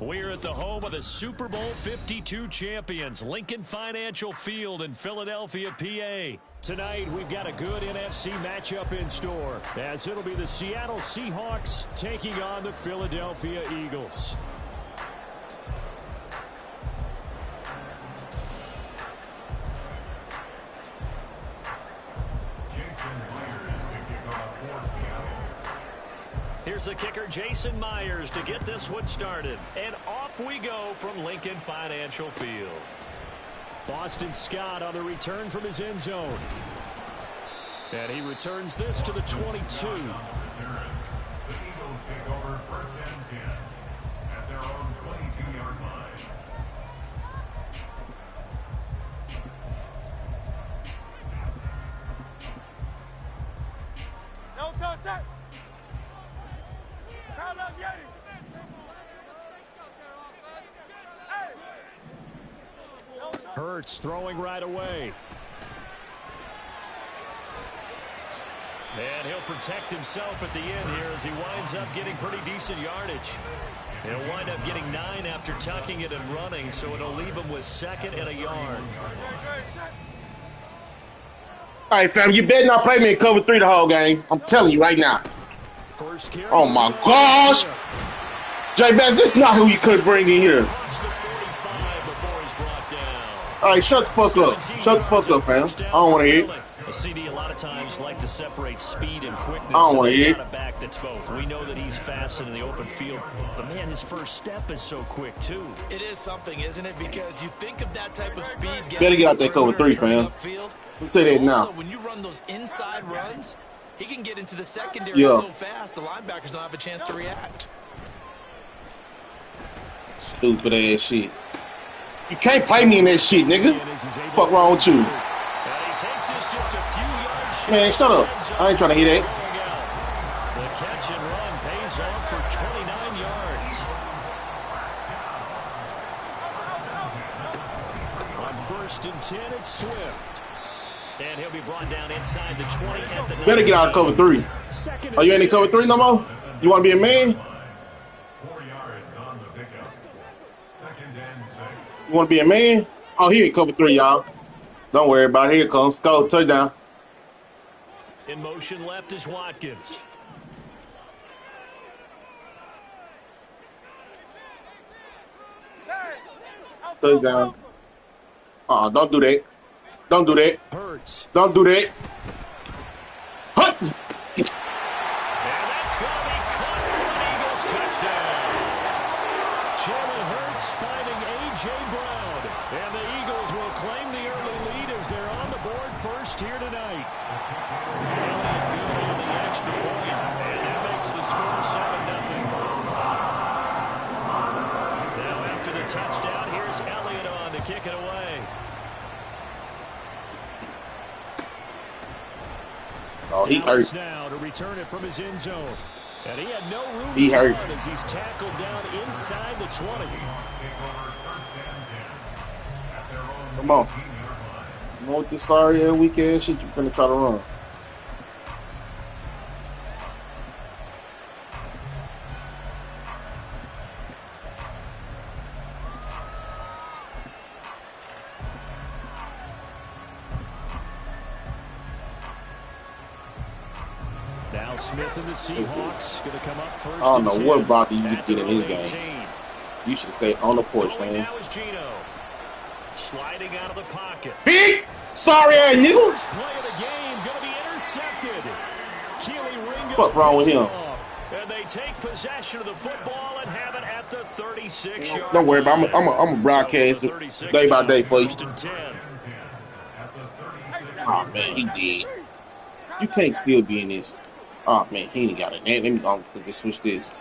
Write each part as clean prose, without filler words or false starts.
We're at the home of the Super Bowl 52 champions, Lincoln Financial Field in Philadelphia, PA. Tonight, we've got a good NFC matchup in store, as it'll be the Seattle Seahawks taking on the Philadelphia Eagles. Here's the kicker, Jason Myers, to get this one started. And off we go from Lincoln Financial Field. Boston Scott on the return from his end zone. And he returns this to the 22. The Eagles take over first and 10 at their own 22-yard line. No touch that. Hurts throwing right away. And he'll protect himself at the end here as he winds up getting pretty decent yardage. He'll wind up getting 9 after tucking it and running, so it'll leave him with 2nd and a yard. All right, fam, you better not play me in cover 3 the whole game. I'm telling you right now. Oh, my gosh. J-Bass, this is not who you could bring in here. All right, shut the fuck up. Shut the fuck up, fam. I don't want to hear it. A CD a lot of times like to separate speed and quickness. I don't want to hear it. A back that's both. We know that he's fast in the open field, but man, his first step is so quick too. It is something, isn't it? Because you think of that type of speed. Better get out that cover 3, fam. I'll tell you that now. When you run those inside runs, he can get into the secondary so fast the linebackers don't have a chance to react. Stupid ass shit. You can't play me in that shit, nigga. Fuck wrong with you? Man, shut up. I ain't trying to hear that. The catch and run pays off for 29 yards. On 1st and 10, it's Swift. And he'll be brought down inside the 20 at the better get out of cover 3. Are you in the cover 3 no more? You want to be a man? 4 yards on the pickup. 2nd and 6. You want to be a man? Oh, here in cover 3, y'all. Don't worry about it. Here it comes. Go, touchdown. In motion left is Watkins. Touchdown. Don't do that. Don't do that. Hurts. Don't do that. Hut. And that's going to be caught for an Eagles touchdown. Jalen Hurts finding A.J. Brown. And the Eagles will claim the early lead as they're on the board first here tonight. Elliott good on the extra point. And that makes the score 7-0. Now after the touchdown, here's Elliott on to kick it away. Oh, he hurt. Now to return it from his end zone. And he had no room he hurt as he's tackled down inside the 20. Come on. You know what this sorry ass weak ass shit you're gonna try to run. Now Smith and the Seahawks going to come up first. I don't know what body you get in this game. You should stay on the porch, man. Now is Gino sliding out of the pocket. Big sorry ass nigga. First play of the game going to be intercepted. Keely Ringo. What's wrong with him? And they take possession of the football and have it at the 36-yard. Don't worry about it. I'm a broadcast day by day for you. Oh man, he did. You can't still be in this. Oh man, he ain't got it. Let me just switch this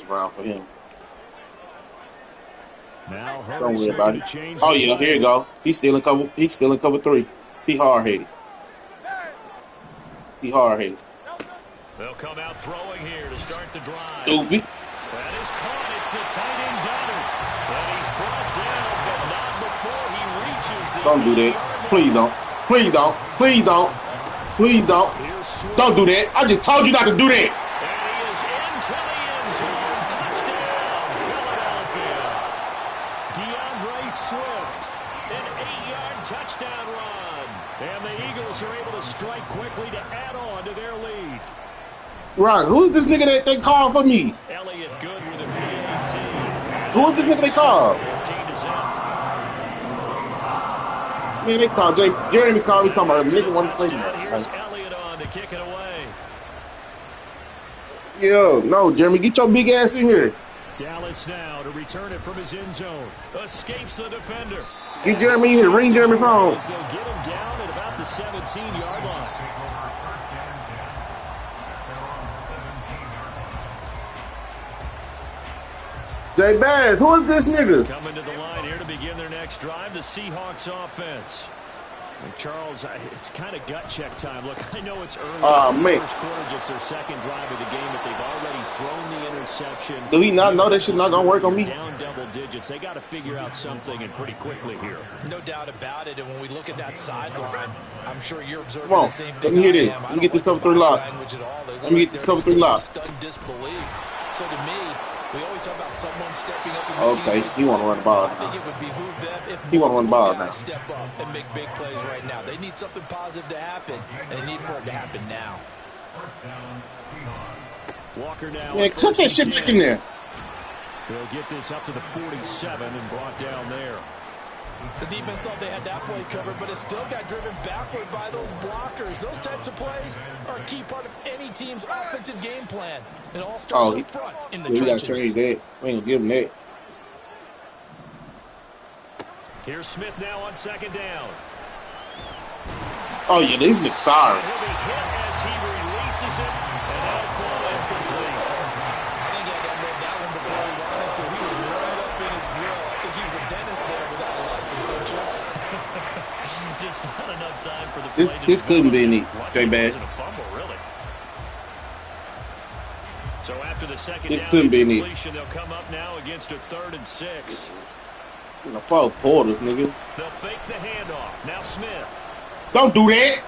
around for him. Now don't worry about it. Oh yeah, here you go. He's still in cover 3. He hard headed. They'll come out throwing here to start the drive. Stupid. That is caught. It's the tight end Gunner. And he's brought down, but not before he reaches the. Don't do that. Please don't. Please don't. Please don't. Please don't. Don't do that. I just told you not to do that. And he is into the end zone. Touchdown, touchdown run. And the Eagles are able to strike quickly to add on to their lead. Right, who's this nigga that they called for me? Elliott good with a PAT. Who is this nigga they called? 14-0. Man, they called Jeremy called me talking about a nigga want to play Here's that. Elliott on to kick it away. Yo, no, Jeremy, get your big ass in here. Dallas now to return it from his end zone. Escapes the defender. Get Jeremy in here. Ring Jeremy phone. They'll get him down at about the 17-yard line. Jay Bass, who is this nigga? Coming to the line here to begin their next drive, the Seahawks offense. And Charles, it's kind of gut check time. Look, I know it's early. Man. First quarter, just their second drive of the game, but they've already thrown the interception. Do he not know that shit not gonna work on me? Down double digits. They got to figure out something, and pretty quickly here. No doubt about it. And when we look at that sideline, I'm sure you're observing Come on, the same let thing. me hear this. Let me get this cover 3 lock. Let me get this cover 3 lock. Stunned disbelief. So to me, we always talk about someone stepping up. And Okay, he want to run the ball I think now. it would behoove them if He want to run the ball now. step up and make big plays right now. They need something positive to happen, and they need for it to happen now. Walker now. Man, cut that shit back in there. They'll get this up to the 47 and brought down there. The defense thought they had that play covered, but it still got driven backward by those blockers. Those types of plays are a key part of any team's offensive game plan. It all starts up front in the we got trenches. to change that. We ain't gonna give him that. Here's Smith now on second down. Oh, yeah, these niggas sorry. He'll be hit as he releases it, and that'll fall incomplete. I think he had to unload that one before he wanted to. He was right up in his grill. I think he was a dentist there without a license, don't you? Just not enough time for the play to This couldn't be neat. Lucky Jay it Bass. wasn't a fumble, really. So after the second This down couldn't be neat. incompletion, they'll come up now against a 3rd and 6. In the 4 quarters, nigga. They'll fake the handoff. Now Smith. Don't do that.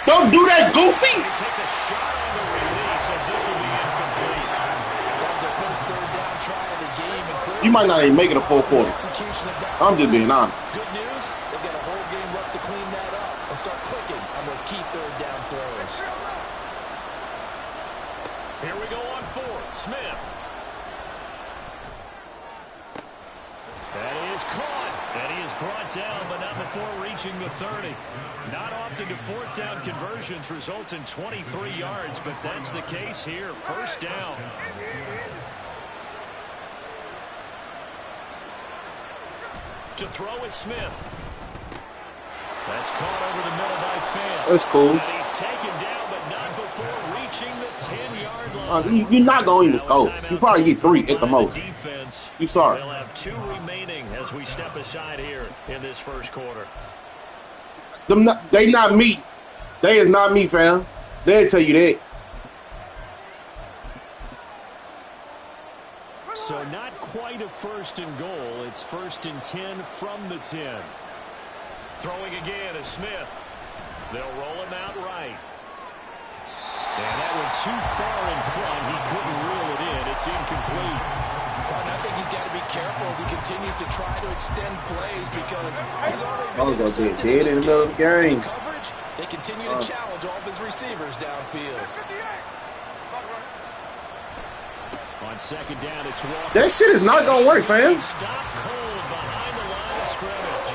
Don't do that, Goofy. He takes a shot on the release as this will be incomplete. That was their first third down try of the game. And clearly You might not even make it a 4 quarter. execution of that. I'm just being honest. Good news, they've got a whole game left to clean that up and start clicking on those key third down throws. Here we go on 4th. Smith. That is caught. And he is brought down, but not before reaching the 30. Not often do 4th down conversions result in 23 yards, but that's the case here. First down. To throw is Smith. That's caught over the middle by Fan. That's cool. And he's taken down, but not before reaching the 10-yard line. You're not going to score. You probably get 3 at the most. Defense. You sorry. They'll have 2 remaining as we step aside here in this first quarter. They not me. They is not me, fam. They'll tell you that. So not quite a 1st and goal. It's 1st and 10 from the 10. Throwing again is Smith. They'll roll him out right. And that went too far in front. He couldn't reel it in. It's incomplete. And I think he's got to be careful as he continues to try to extend plays because he's already gonna get dead in the middle of the game. Coverage, they continue to challenge all of his receivers downfield. On second down, it's Walker. That shit is not gonna work, fam. Stop cold behind the line of scrimmage.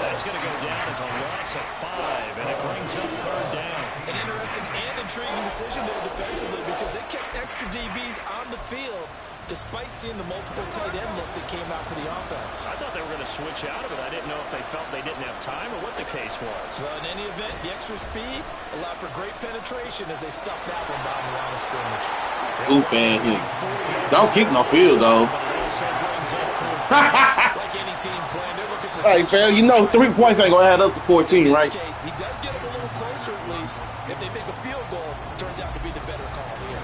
That's going to go down as a loss of 5, and it brings up 3rd down. An interesting and intriguing decision there defensively because they kept extra DBs on the field despite seeing the multiple tight end look that came out for the offense. I thought they were going to switch out of it. I didn't know if they felt they didn't have time or what the case was. Well, in any event, the extra speed allowed for great penetration as they stuffed that one behind the line of scrimmage. Ooh, fan. Don't kick no field, though. Like any team playing, they're looking for Hey, fam, you know 3 points ain't gonna add up to 14, right? In this case, he does get them a little closer at least. If they make a field goal, turns out to be the better call here.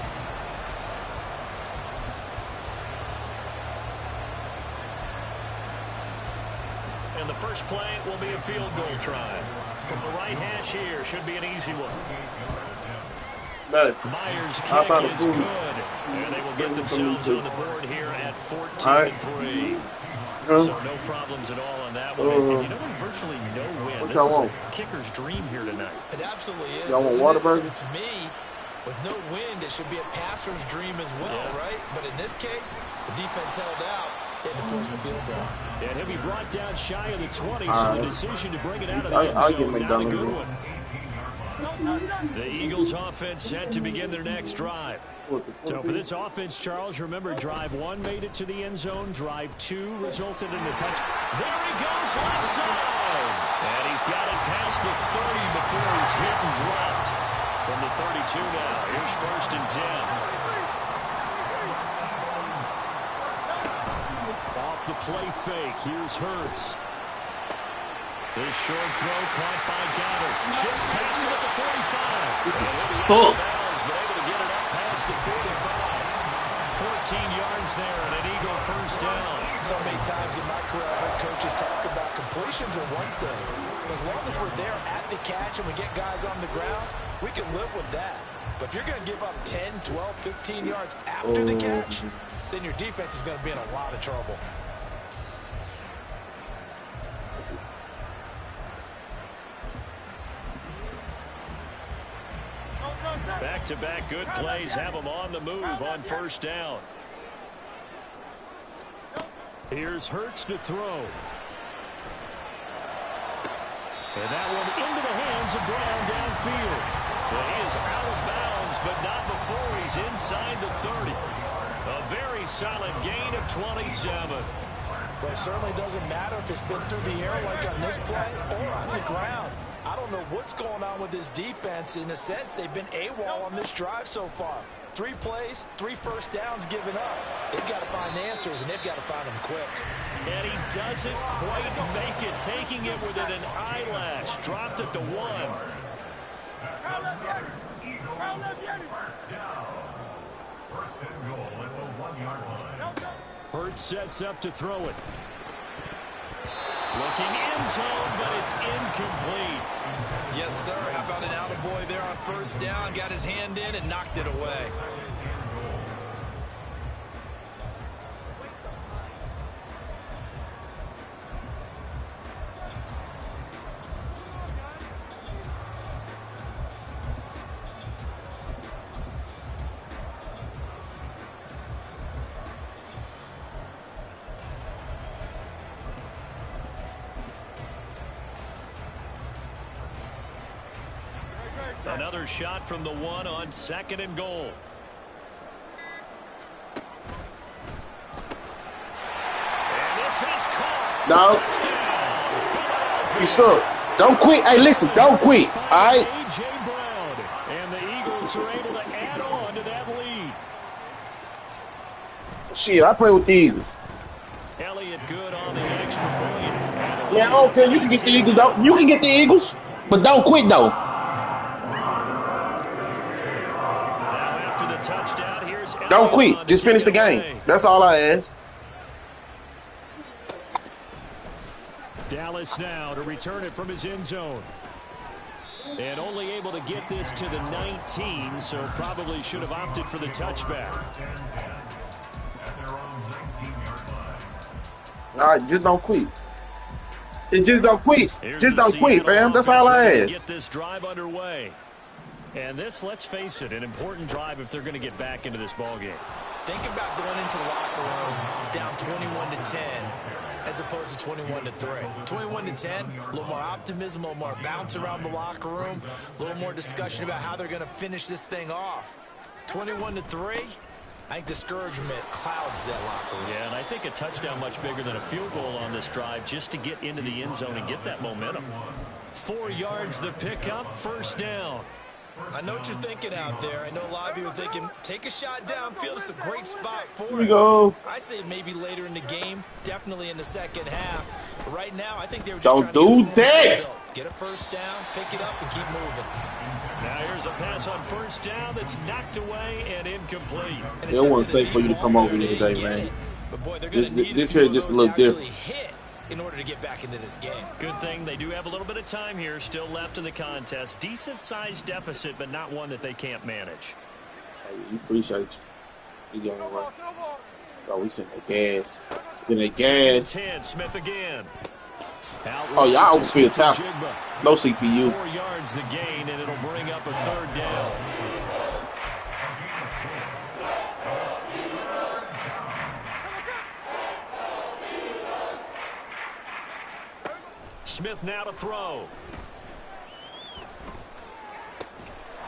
And the first play will be a field goal try. From the right hash here, should be an easy one. Myers' kick is good. And they will get themselves on the board here at 14-3. So no problems at all on that one. And you know what? Virtually no win. What this y'all is want? a kicker's dream here tonight. It absolutely is. Y'all want Whataburger? To me, with no wind, it should be a passer's dream as well, right? But in this case, the defense held out. They had to force the field goal. And he'll be brought down shy of the 20, so the decision to bring it out of the end zone, not a good one. The Eagles offense set to begin their next drive. So for this offense, Charles, remember, drive 1 made it to the end zone. Drive 2 resulted in the touch. There he goes, left side. And he's got it past the 30 before he's hit and dropped. From the 32 now, here's 1st and 10. Off the play fake, here's Hurts. This short throw caught by Goddard. Shifts past him at the 45. Suck. But able to get it up past the 45. 14 yards there and an Eagle 1st down. So many times in my career, I've heard coaches talk about completions are one thing. But as long as we're there at the catch and we get guys on the ground, we can live with that. But if you're going to give up 10, 12, 15 yards after the catch, then your defense is going to be in a lot of trouble. Back-to-back good plays have them on the move on 1st down. Here's Hurts to throw. And that one into the hands of Brown downfield. Well, he is out of bounds, but not before he's inside the 30. A very solid gain of 27. Well, it certainly doesn't matter if it's been through the air like on this play or on the ground. I don't know what's going on with this defense. In a sense, they've been AWOL on this drive so far. 3 plays, 3 first downs given up. They've got to find answers, and they've got to find them quick. And he doesn't quite make it, taking it within an eyelash. Dropped at the 1. First and goal at the 1-yard line. Hurts sets up to throw it. Looking end zone, but it's incomplete. Yes, sir. How about an attaboy there on 1st down? Got his hand in and knocked it away. Another shot from the 1 on 2nd and goal. And this is caught. No. You suck. Don't quit. Hey, listen, don't quit. All right? A.J. Brown. And the Eagles are able to add on to that lead. Shit, I play with the Eagles. Elliott good on the extra point. Yeah, I don't care. You can get the Eagles, though. You can get the Eagles, but don't quit, though. Touchdown. Here's don't quit. Just finish the game. That's all I ask. Dallas now to return it from his end zone. And only able to get this to the 19, so probably should have opted for the touchback. All right, just don't quit. Just don't quit. Just don't quit, fam. That's all I ask. Get this drive underway. And this, let's face it, an important drive if they're going to get back into this ballgame. Think about going into the locker room down 21-10 as opposed to 21-3. 21-10, a little more optimism, a little more bounce around the locker room, a little more discussion about how they're going to finish this thing off. 21-3, I think discouragement clouds that locker room. Yeah, and I think a touchdown much bigger than a field goal on this drive just to get into the end zone and get that momentum. 4 yards the pickup, 1st down. I know what you're thinking out there. I know a lot of you are thinking, take a shot downfield. It's a great spot for it. Here we go. I'd say maybe later in the game, definitely in the 2nd half. But right now, I think they were just don't do that. Get a 1st down, pick it up, and keep moving. Now here's a pass on 1st down that's knocked away and incomplete. It wasn't safe for you to come over here today, man. But boy, they're this here just a little different. In order to get back into this game. Good thing they do have a little bit of time here still left in the contest. Decent-sized deficit, but not one that they can't manage. Hey, we appreciate you. You got it right. Oh, we sent the gas. Then they gas. 10, Smith again. Oh, yeah, I overfield tackle. No CPU. 4 yards the gain, and it'll bring up a 3rd down. Smith now to throw.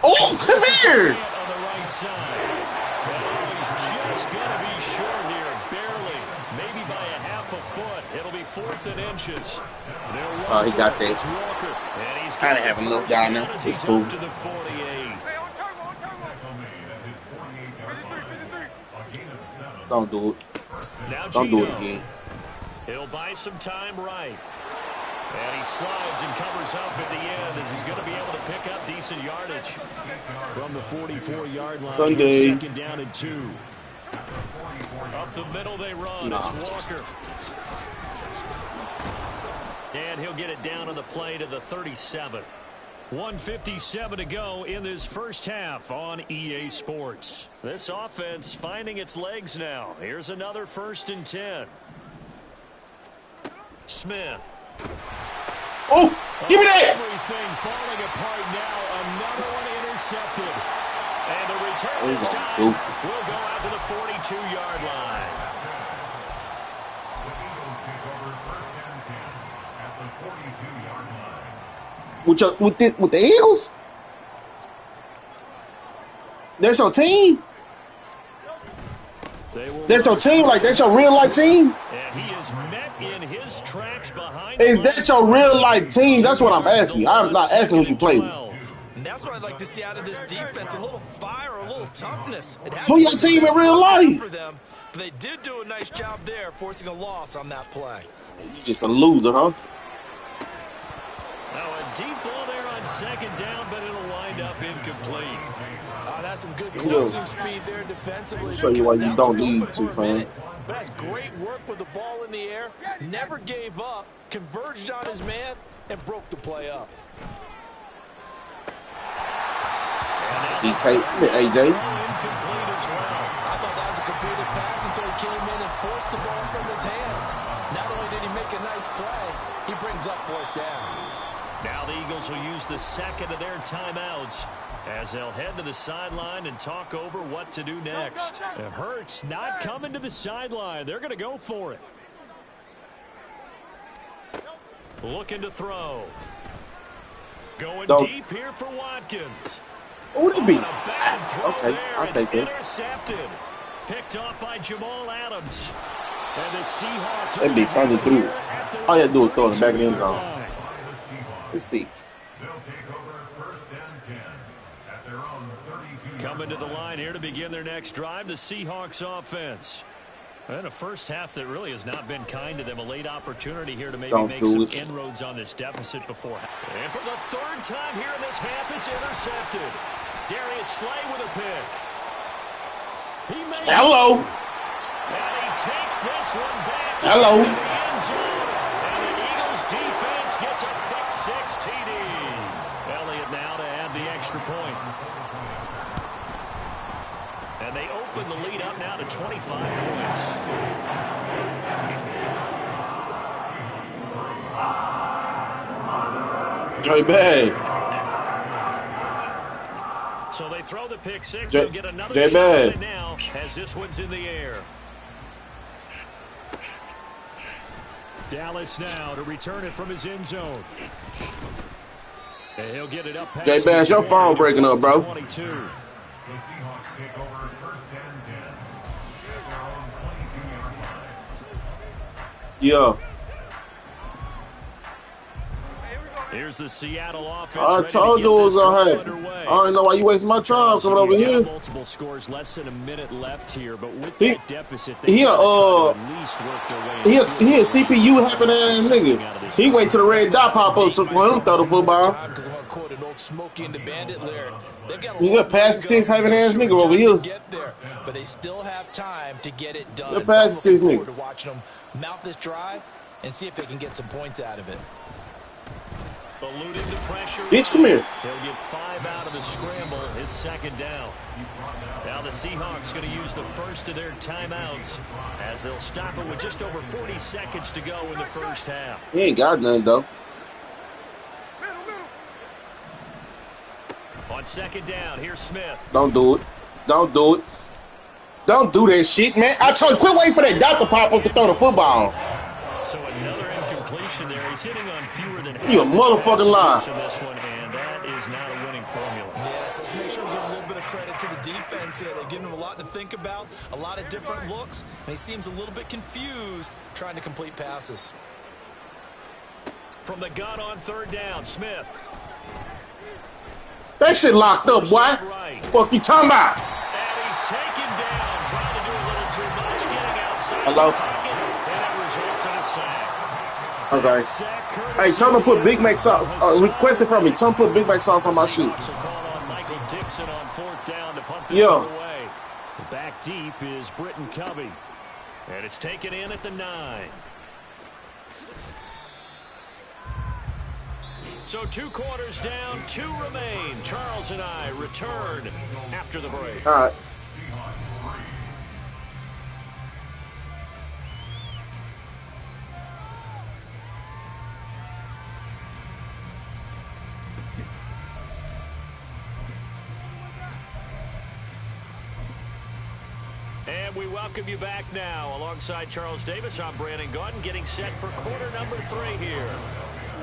Oh, come here! On the right side. Oh, he's just going to be short here, barely. Maybe by a half a foot. It'll be 4th and inches. Oh, he got that. Kind of have him look down there. It's cool. To the 48. Don't do it. Now Don't do it again. He'll buy some time right. And he slides and covers up at the end as he's going to be able to pick up decent yardage. From the 44-yard line, Sunday. 2nd down and 2. Up the middle they run. It's Walker. And he'll get it down on the play to the 37. 1:57 to go in this first half on EA Sports. This offense finding its legs now. Here's another 1st and 10. Smith. Oh, give me that! Everything falling apart now. Another one intercepted. And the return this time will go out to the 42-yard line. The Eagles take over 1st and 10 at the 42-yard line. With the Eagles? That's your team? That's your team? Like, that's your real-life team? And he is met in his tracks behind. Is that your real-life team? That's what I'm asking you. I'm not asking who you play with. And that's what I'd like to see out of this defense. A little fire, a little toughness. Who your team in real life? For them, but they did do a nice job there, forcing a loss on that play. You just a loser, huh? Now a deep ball there on 2nd down, but it'll wind up incomplete. That's some good closing speed there defensively. I'll show you why you don't need to, fam. But that's great work with the ball in the air. Never gave up, converged on his man, and broke the play up. AJ. Incomplete as well. I thought that was a completed pass until he came in and forced the ball from his hands. Not only did he make a nice play, he brings up 4th down. Now the Eagles will use the 2nd of their timeouts as they'll head to the sideline and talk over what to do next. Hurts not coming to the sideline. They're going to go for it. Looking to throw. Going deep here for Watkins. What would it be? Okay, I'll take it. Intercepted. Picked off by Jamal Adams. And the Seahawks. That'd be trying to do it. All you have to do is throw it in the back of the end zone. Let's see. They'll take over 1st and 10 at their own 32. Coming to the line here to begin their next drive, the Seahawks offense. And a first half that really has not been kind to them. A late opportunity here to maybe make some inroads on this deficit before. And for the 3rd time here in this half, it's intercepted. Darius Slay with a pick. Hello. And he takes this one back. Hello. In the end zone. And the Eagles defense gets a pick 6 TD. Elliott now to add the extra point. And they open the lead up now to 25 points. J-Bag. So they throw the pick 6. They'll get another shot now as this one's in the air. Dallas now to return it from his end zone. And he'll get it up past J-Bag, your phone breaking up, bro. The 22. Seahawks take over 1st and 10 at their own 22-yard line. Yeah. Here's the Seattle offense. I told you it was gonna happen. I don't know why you wasting my time coming over here. Multiple scores, less than a minute left here, but with that deficit, he a CPU happen ass nigga. He wait till the red dot pop up to him throw the football. He a pass the 6 having ass nigga over here. But they still have time to get it done. The pass the 6 nigga. To watching them mount this drive and see if they can get some points out of it. Alluding to Bitch, come here. They'll get 5 out of the scramble. It's second down. Now the Seahawks going to use the first of their timeouts as they'll stop it with just over 40 seconds to go in the first half. He ain't got nothing, though. On second down, here's Smith. Don't do it. Don't do it. Don't do that shit, man. I told you, quit waiting for that dot to pop up to throw the football. So another incompletion there. He's hitting on fewer than half you a motherfucking lie. in this one, and that is not a winning formula. Yes, let's make sure we give a little bit of credit to the defense here. They've given him a lot to think about, a lot of different looks, and he seems a little bit confused trying to complete passes. From the gun on third down, Smith. That shit locked up, boy. Right. Fuck you talking about? And he's taken down, trying to do a little too much, getting outside Hello? the pocket, and it results in a sack. Okay. Hey, tell them to put Big Mac sauce. Request it from me. Tell them to put Big Mac sauce on my shoe. Dixon on fourth down to punt this Yeah. away. Back deep is Britton Covey. And it's taken in at the 9. So 2 quarters down, 2 remain. Charles and I return after the break. All right. And we welcome you back now. Alongside Charles Davis, I'm Brandon Gautin, getting set for quarter number 3 here.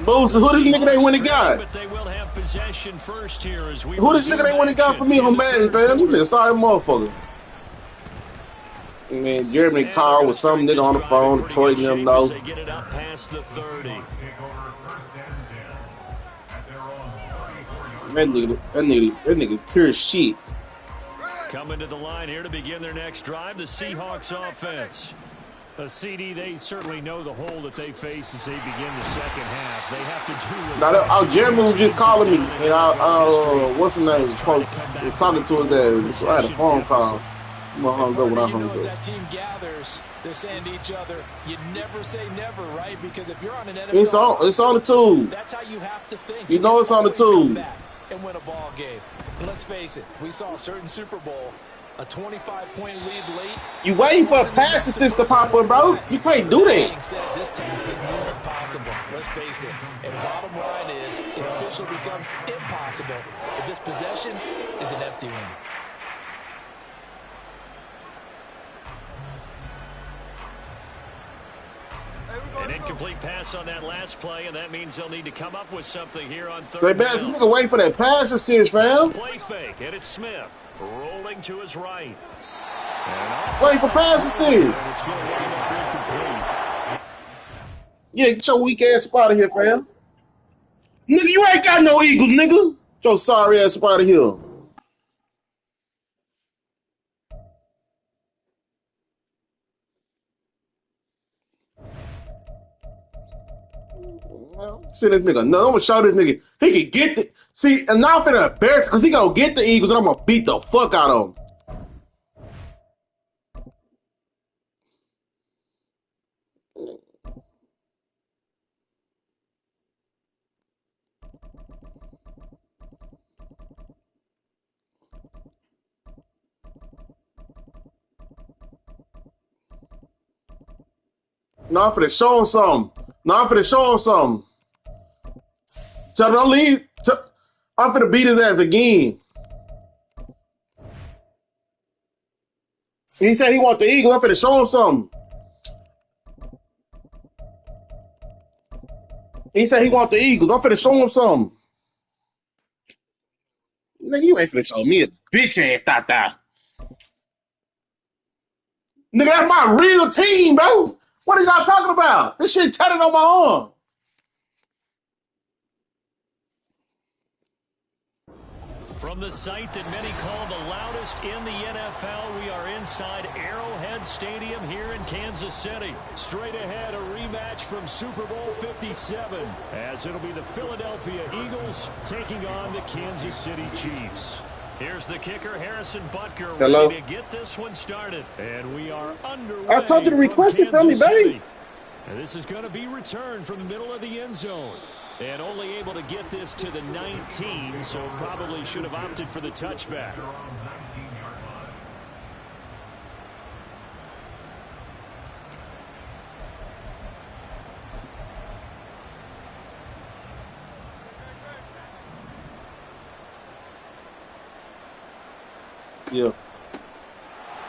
Boots, who this nigga they went and got? But they will have possession first here as we Who this nigga they went and got for me on Madden, fam? You nigga sorry motherfucker. Man, Jeremy Carr with some nigga on the phone, Detroit and them know. They get it up past the 30. That nigga pure shit. Coming to the line here to begin their next drive, the Seahawks offense. A CD, they certainly know the hole that they face as they begin the second half. They have to do. Now, Jeremy was just calling me, and what's his name? Talking to his dad. So I had a phone call. I'm gonna hung up when I hung up. As that team gathers, they're saying to each other, "You never say never," right? Because if you're on an NFL, it's on the tube. That's how you have to think. You know it's on the tube. And win a ball game. And let's face it, we saw a certain Super Bowl. A 25-point lead late. You waiting for a pass assist to pop up, bro? You can't do that. This task is near impossible. Let's face it. And bottom line is, it officially becomes impossible if this possession is an empty one. An incomplete pass on that last play, and that means they'll need to come up with something here on third down. This nigga waiting for that pass assist, fam. Play fake, and it's Smith rolling to his right. Wait for pass assist. It's going to wind up incomplete. Yeah, get your weak ass up out of here, fam. Nigga, you ain't got no Eagles, nigga. Get your sorry ass up out of here. See this nigga. No, I'm gonna show this nigga. He can get the. See, and now I'm finna embarrass because he gonna get the Eagles and I'm gonna beat the fuck out of him. No, I'm finna show him something. No, I'm finna show him something. Tell him don't leave. I'm finna beat his ass again. He said he want the Eagles. I'm finna show him something. He said he want the Eagles. I'm finna show him something. Nigga, you ain't finna show me a bitch ass tata. Nigga, that's my real team, bro. What are y'all talking about? This shit tatted on my arm. From the site that many call the loudest in the NFL, we are inside Arrowhead Stadium here in Kansas City. Straight ahead, a rematch from Super Bowl 57, as it'll be the Philadelphia Eagles taking on the Kansas City Chiefs. Here's the kicker, Harrison Butker, ready to get this one started. And we are underway. I told you to request it from me, baby. And this is going to be returned from the middle of the end zone. And only able to get this to the 19, so probably should have opted for the touchback. Yeah.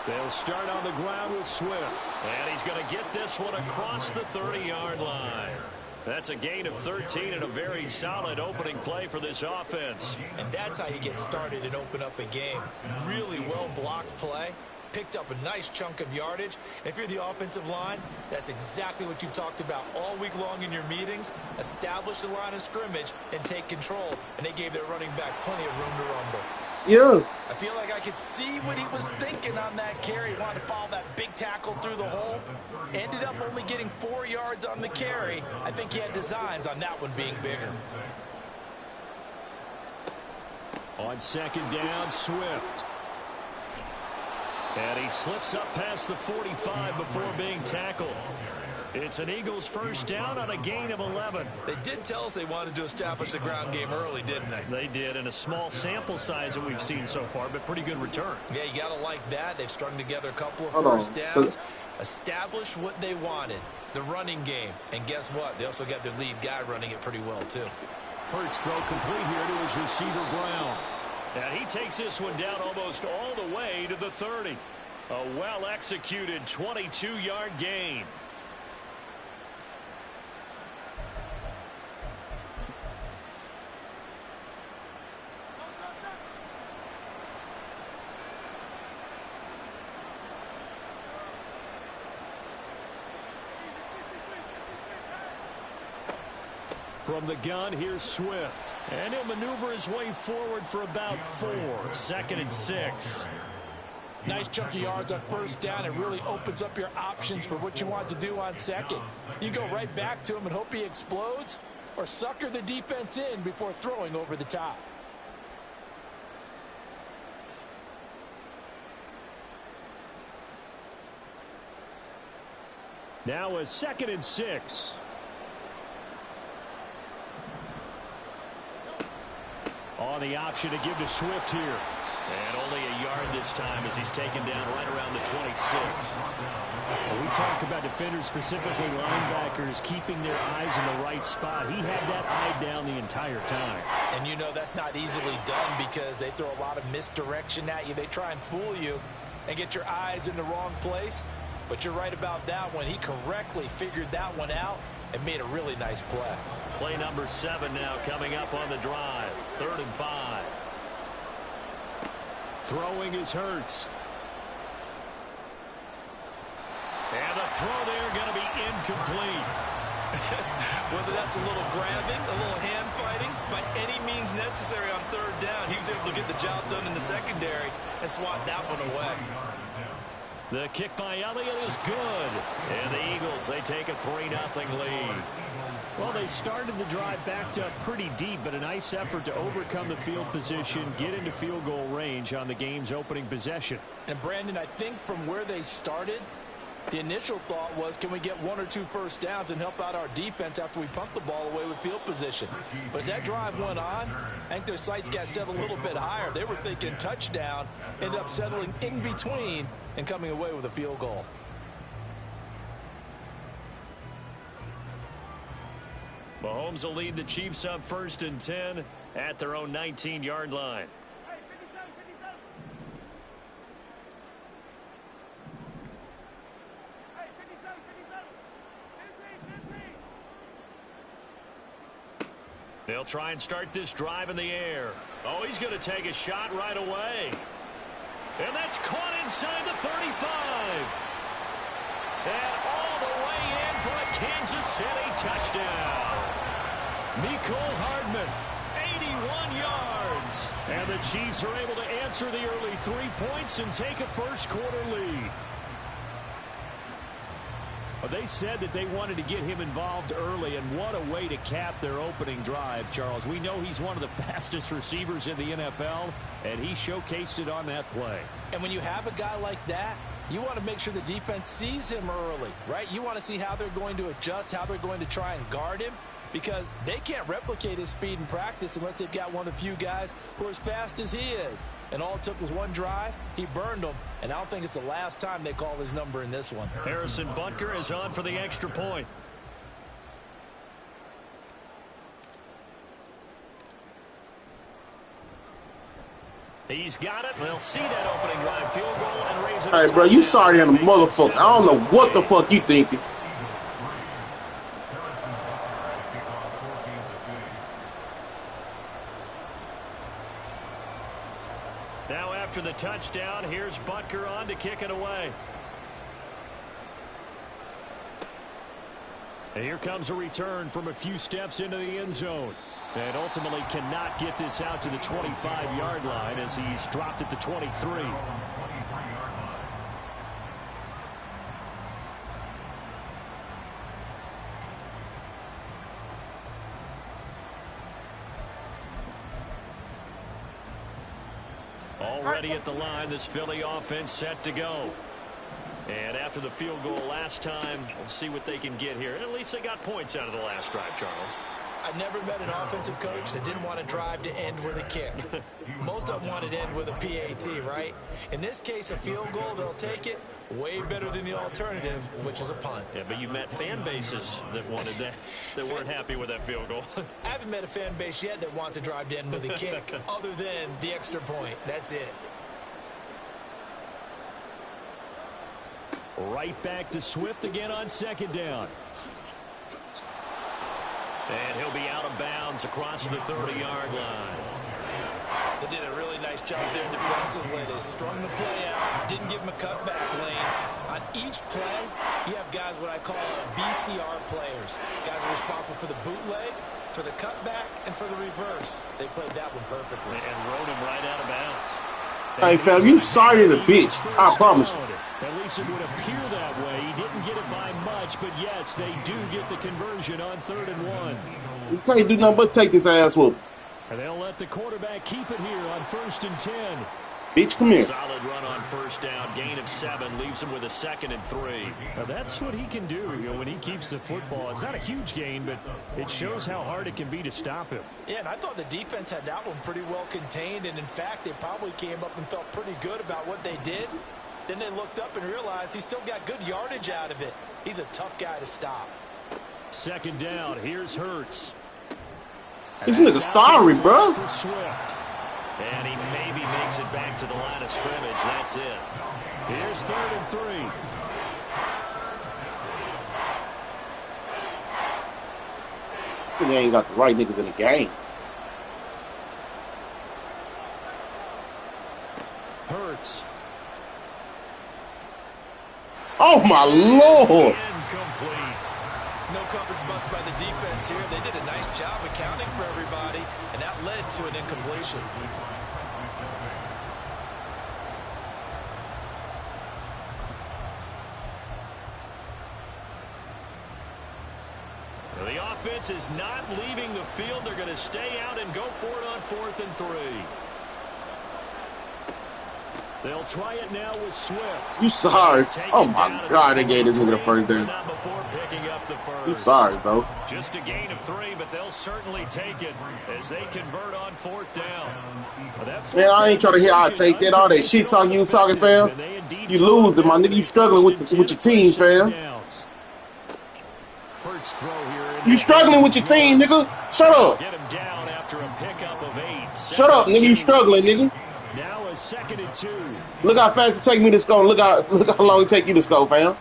They'll start on the ground with Swift. And he's going to get this one across the 30-yard line. That's a gain of 13 and a very solid opening play for this offense. And that's how you get started and open up a game. Really well-blocked play. Picked up a nice chunk of yardage. And if you're the offensive line, that's exactly what you've talked about all week long in your meetings. Establish the line of scrimmage and take control. And they gave their running back plenty of room to rumble. Yeah. I feel like I could see what he was thinking on that carry. He wanted to follow that big tackle through the hole. Ended up only getting 4 yards on the carry. I think he had designs on that one being bigger. On second down, Swift. And he slips up past the 45 before being tackled. It's an Eagles first down on a gain of 11. They did tell us they wanted to establish the ground game early, didn't they? They did, in a small sample size that we've seen so far, but pretty good return. Yeah, you got to like that. They've strung together a couple of first downs. Established what they wanted, the running game. And guess what? They also got their lead guy running it pretty well, too. Hurts throw complete here to his receiver, Brown. And he takes this one down almost all the way to the 30. A well-executed 22-yard gain. From the gun, here's Swift. And he'll maneuver his way forward for about 4. 2nd and 6. Nice chunk of yards on first down. It really opens up your options for what you want to do on second. You go right back to him and hope he explodes, or sucker the defense in before throwing over the top. Now a 2nd and 6. On the option to give to Swift here. And only a yard this time as he's taken down right around the 26. When we talk about defenders, specifically linebackers, keeping their eyes in the right spot. He had that eye down the entire time. And you know that's not easily done because they throw a lot of misdirection at you. They try and fool you and get your eyes in the wrong place. But you're right about that one. He correctly figured that one out and made a really nice play. Play number 7 now coming up on the drive. 3rd and 5. Throwing is Hurts. And the throw there going to be incomplete. Whether that's a little grabbing, a little hand fighting, by any means necessary on 3rd down, he was able to get the job done in the secondary and swat that one away. The kick by Elliott is good. And the Eagles, they take a 3-0 lead. Well, they started the drive backed up pretty deep, but a nice effort to overcome the field position, get into field goal range on the game's opening possession. And, Brandon, I think from where they started, the initial thought was, can we get 1 or 2 first downs and help out our defense after we pump the ball away with field position? But as that drive went on, I think their sights got set a little bit higher. They were thinking touchdown, ended up settling in between and coming away with a field goal. Mahomes will lead the Chiefs up 1st and 10 at their own 19-yard line. They'll try and start this drive in the air. Oh, he's going to take a shot right away. And that's caught inside the 35. And all the way in for a Kansas City touchdown. Mecole Hardman, 81 yards. And the Chiefs are able to answer the early 3 points and take a first-quarter lead. They said that they wanted to get him involved early, and what a way to cap their opening drive, Charles. We know he's one of the fastest receivers in the NFL, and he showcased it on that play. And when you have a guy like that, you want to make sure the defense sees him early, right? You want to see how they're going to adjust, how they're going to try and guard him. because they can't replicate his speed in practice unless they've got one of the few guys who are as fast as he is. And all it took was one drive. He burned them, and I don't think it's the last time they call his number in this one. Harrison Butker is on for the extra point. He's got it. They'll see that opening drive field goal and raise it. Hey, bro, you sorry than a motherfucker. I don't know what the fuck you thinking. Now after the touchdown, here's Butker on to kick it away. And here comes a return from a few steps into the end zone. And ultimately cannot get this out to the 25-yard line as he's dropped at the 23. Already at the line, this Philly offense set to go. And after the field goal last time, we'll see what they can get here. And at least they got points out of the last drive, Charles. I never met an offensive coach that didn't want to drive to end with a kick. Most of them wanted to end with a PAT, right? In this case, a field goal, they'll take it. Way better than the alternative, which is a punt. Yeah, but you met fan bases that wanted that, that weren't happy with that field goal. I haven't met a fan base yet that wants to drive to end with a kick, other than the extra point. That's it. Right back to Swift again on second down. And he'll be out of bounds across the 30-yard line. They did a really nice job there defensively. They strung the play out, didn't give him a cutback lane. On each play, you have guys what I call BCR players. Guys are responsible for the bootleg, for the cutback, and for the reverse. They played that one perfectly. And rode him right out of bounds. Hey, fam, you sorry to the bitch. I promise you. At least it would appear that way. He didn't get it by much, but yes, they do get the conversion on 3rd and 1. You can't do nothing but take his ass whoop. And they'll let the quarterback keep it here on 1st and 10. Bitch, come here. Solid run on 1st down. Gain of 7 leaves him with a 2nd and 3. Now that's what he can do, when he keeps the football. It's not a huge gain, but it shows how hard it can be to stop him. Yeah, and I thought the defense had that one pretty well contained. And in fact, they probably came up and felt pretty good about what they did. Then they looked up and realized he still got good yardage out of it. He's a tough guy to stop. 2nd down. Here's Hurts. This nigga sorry, bro. And he maybe makes it back to the line of scrimmage. That's it. Here's 3rd and 3. This nigga ain't got the right niggas in the game. Hurts. Oh, my Lord. Incomplete. No coverage bust by the defense here. They did a nice job accounting for everybody, and that led to an incompletion. The offense is not leaving the field. They're going to stay out and go for it on 4th and 3. They'll try it now with Swift. You sorry. Oh, my God, they gave this nigga the first down. Not before picking up the first. You sorry, bro. Just a gain of 3, but they'll certainly take it as they convert on 4th down. Man, I ain't trying to hear I take that. All that shit talking you talking, fam. You lose them, my nigga. You struggling with your team, fam. You struggling with your team, nigga. Shut up. Get him down after a pickup of 8. Shut up, nigga. You struggling, nigga. Now a 2nd and 2. Look how fast it take me to score. Look how long it take you to score, fam.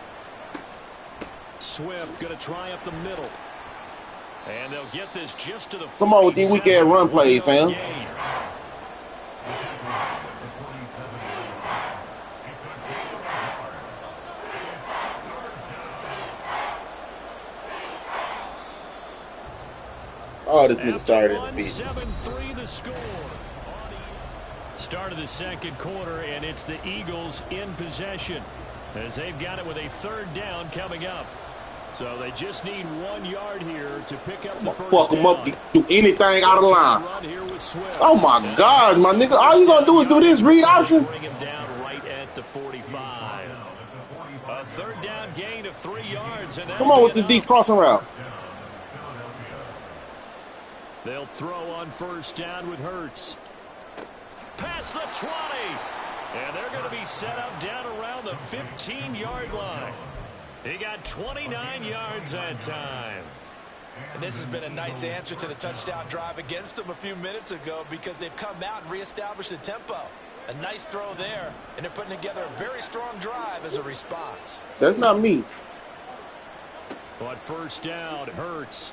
Swift gonna try up the middle. And they'll get this just to the Come on with these weak ass run plays, fam. Oh, this nigga started in the beat. 7-3 the score. Start of the 2nd quarter, and it's the Eagles in possession as they've got it with a 3rd down coming up. So they just need 1 yard here to pick up the first down. Fuck them up, do anything out of line. Oh my God, my nigga, all you gonna do is do this read option. Bring him down right at the 45. A 3rd down gain of 3 yards. And come on with the deep crossing route. They'll throw on first down with Hurts. Past the 20. And they're going to be set up down around the 15-yard line. He got 29 yards that time. And this has been a nice answer to the touchdown drive against them a few minutes ago because they've come out and reestablished the tempo. A nice throw there, and they're putting together a very strong drive as a response. That's not me. On first down, Hurts.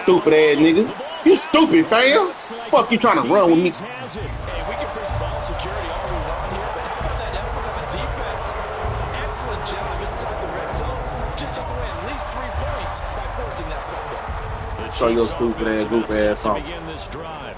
Stupid ass nigga. You stupid, fam. Fuck you trying to run with me. Hey, we can preach ball security all we want here, but how about that effort of the defense? Excellent job inside the red zone. Just took away at least 3 points by forcing that fumble. Show your stupid ass, goofy ass song. Begin this drive.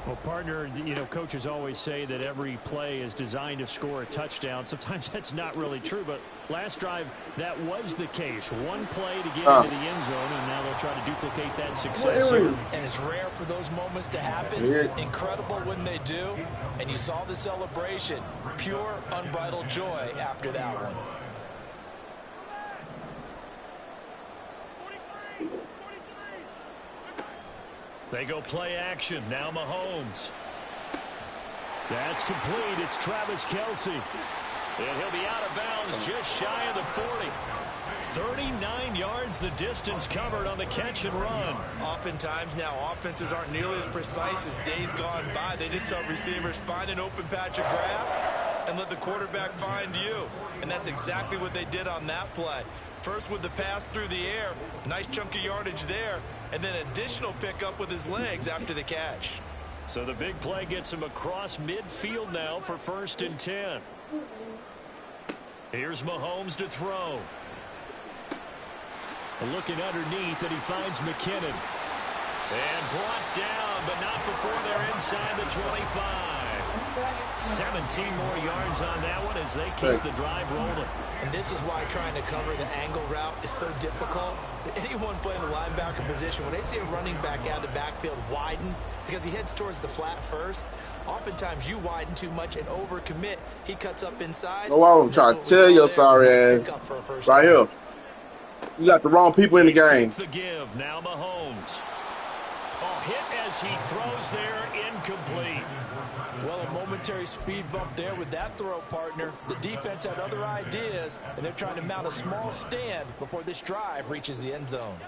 Well, partner, you know, coaches always say that every play is designed to score a touchdown. Sometimes that's not really true, but last drive, that was the case. One play to get into the end zone, and now they'll try to duplicate that success here. And it's rare for those moments to happen. Incredible when they do. And you saw the celebration. Pure, unbridled joy after that one. They go play action. Now Mahomes. That's complete. It's Travis Kelce. And he'll be out of bounds just shy of the 40. 39 yards the distance covered on the catch and run. Oftentimes now offenses aren't nearly as precise as days gone by. They just tell receivers, find an open patch of grass and let the quarterback find you. And that's exactly what they did on that play. First with the pass through the air. Nice chunk of yardage there. And then additional pickup with his legs after the catch. So the big play gets him across midfield now for 1st and 10. Here's Mahomes to throw. Looking underneath, and he finds McKinnon. And brought down, but not before they're inside the 25. 17 more yards on that one as they keep the drive rolling. And this is why trying to cover the angle route is so difficult. Anyone playing the linebacker position, when they see a running back out of the backfield widen, because he heads towards the flat first, oftentimes you widen too much and overcommit. He cuts up inside. Oh, I'm trying to tell your sorry ass. Right here. You got the wrong people in the game. The give. Now Mahomes. Oh, hit as he throws there, incomplete. Well, a momentary speed bump there with that throw, partner. The defense had other ideas, and they're trying to mount a small stand before this drive reaches the end zone.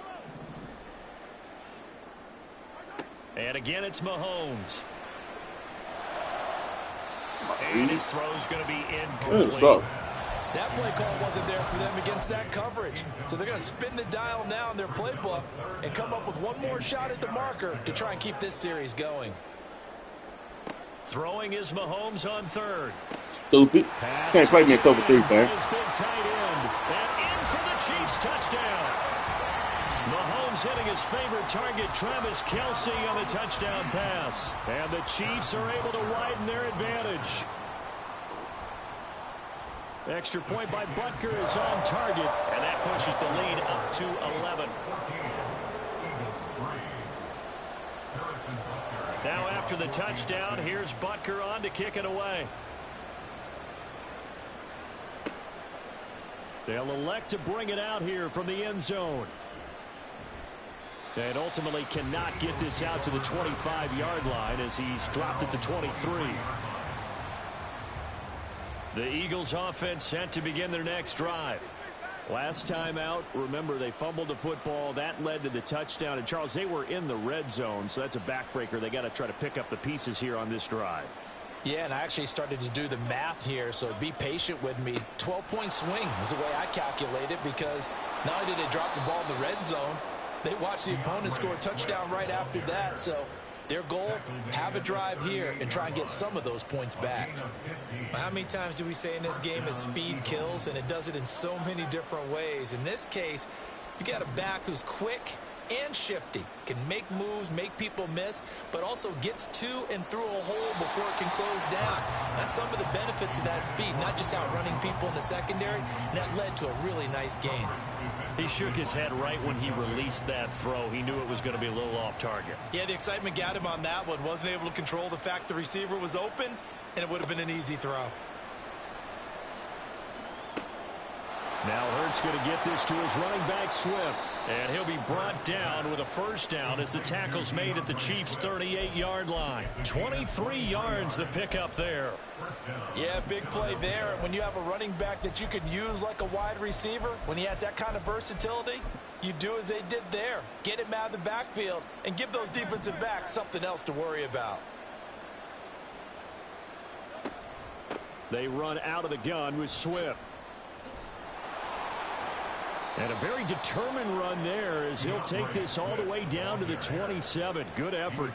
And again, it's Mahomes. And his throw's going to be incomplete. That play call wasn't there for them against that coverage. So they're going to spin the dial now in their playbook and come up with one more shot at the marker to try and keep this series going. Throwing is Mahomes on 3rd. Stupid. Can't play me in cover 3, fam. Big tight end. And in for the Chiefs touchdown. Mahomes hitting his favorite target, Travis Kelce, on the touchdown pass. And the Chiefs are able to widen their advantage. Extra point by Butker is on target, and that pushes the lead up to 11. Now after the touchdown, here's Butker on to kick it away. They'll elect to bring it out here from the end zone. And ultimately cannot get this out to the 25-yard line as he's dropped at the 23. The Eagles offense set to begin their next drive. Last time out, remember, they fumbled the football. That led to the touchdown. And, Charles, they were in the red zone, so that's a backbreaker. They got to try to pick up the pieces here on this drive. Yeah, and I actually started to do the math here, so be patient with me. 12-point swing is the way I calculate it, because not only did they drop the ball in the red zone, they watched the opponent score a touchdown right after that. So their goal, have a drive here and try and get some of those points back. How many times do we say in this game that speed kills, and it does it in so many different ways? In this case, you got a back who's quick and shifty, can make moves, make people miss, but also gets to and through a hole before it can close down. That's some of the benefits of that speed, not just outrunning people in the secondary, and that led to a really nice gain. He shook his head right when he released that throw. He knew it was going to be a little off target. Yeah, the excitement got him on that one. Wasn't able to control the fact the receiver was open, and it would have been an easy throw. Now Hurts going to get this to his running back, Swift. And he'll be brought down with a first down as the tackle's made at the Chiefs' 38-yard line. 23 yards the pickup there. Yeah, big play there. When you have a running back that you can use like a wide receiver, when he has that kind of versatility, you do as they did there. Get him out of the backfield and give those defensive backs something else to worry about. They run out of the gun with Swift. And a very determined run there as he'll take this all the way down to the 27. Good effort.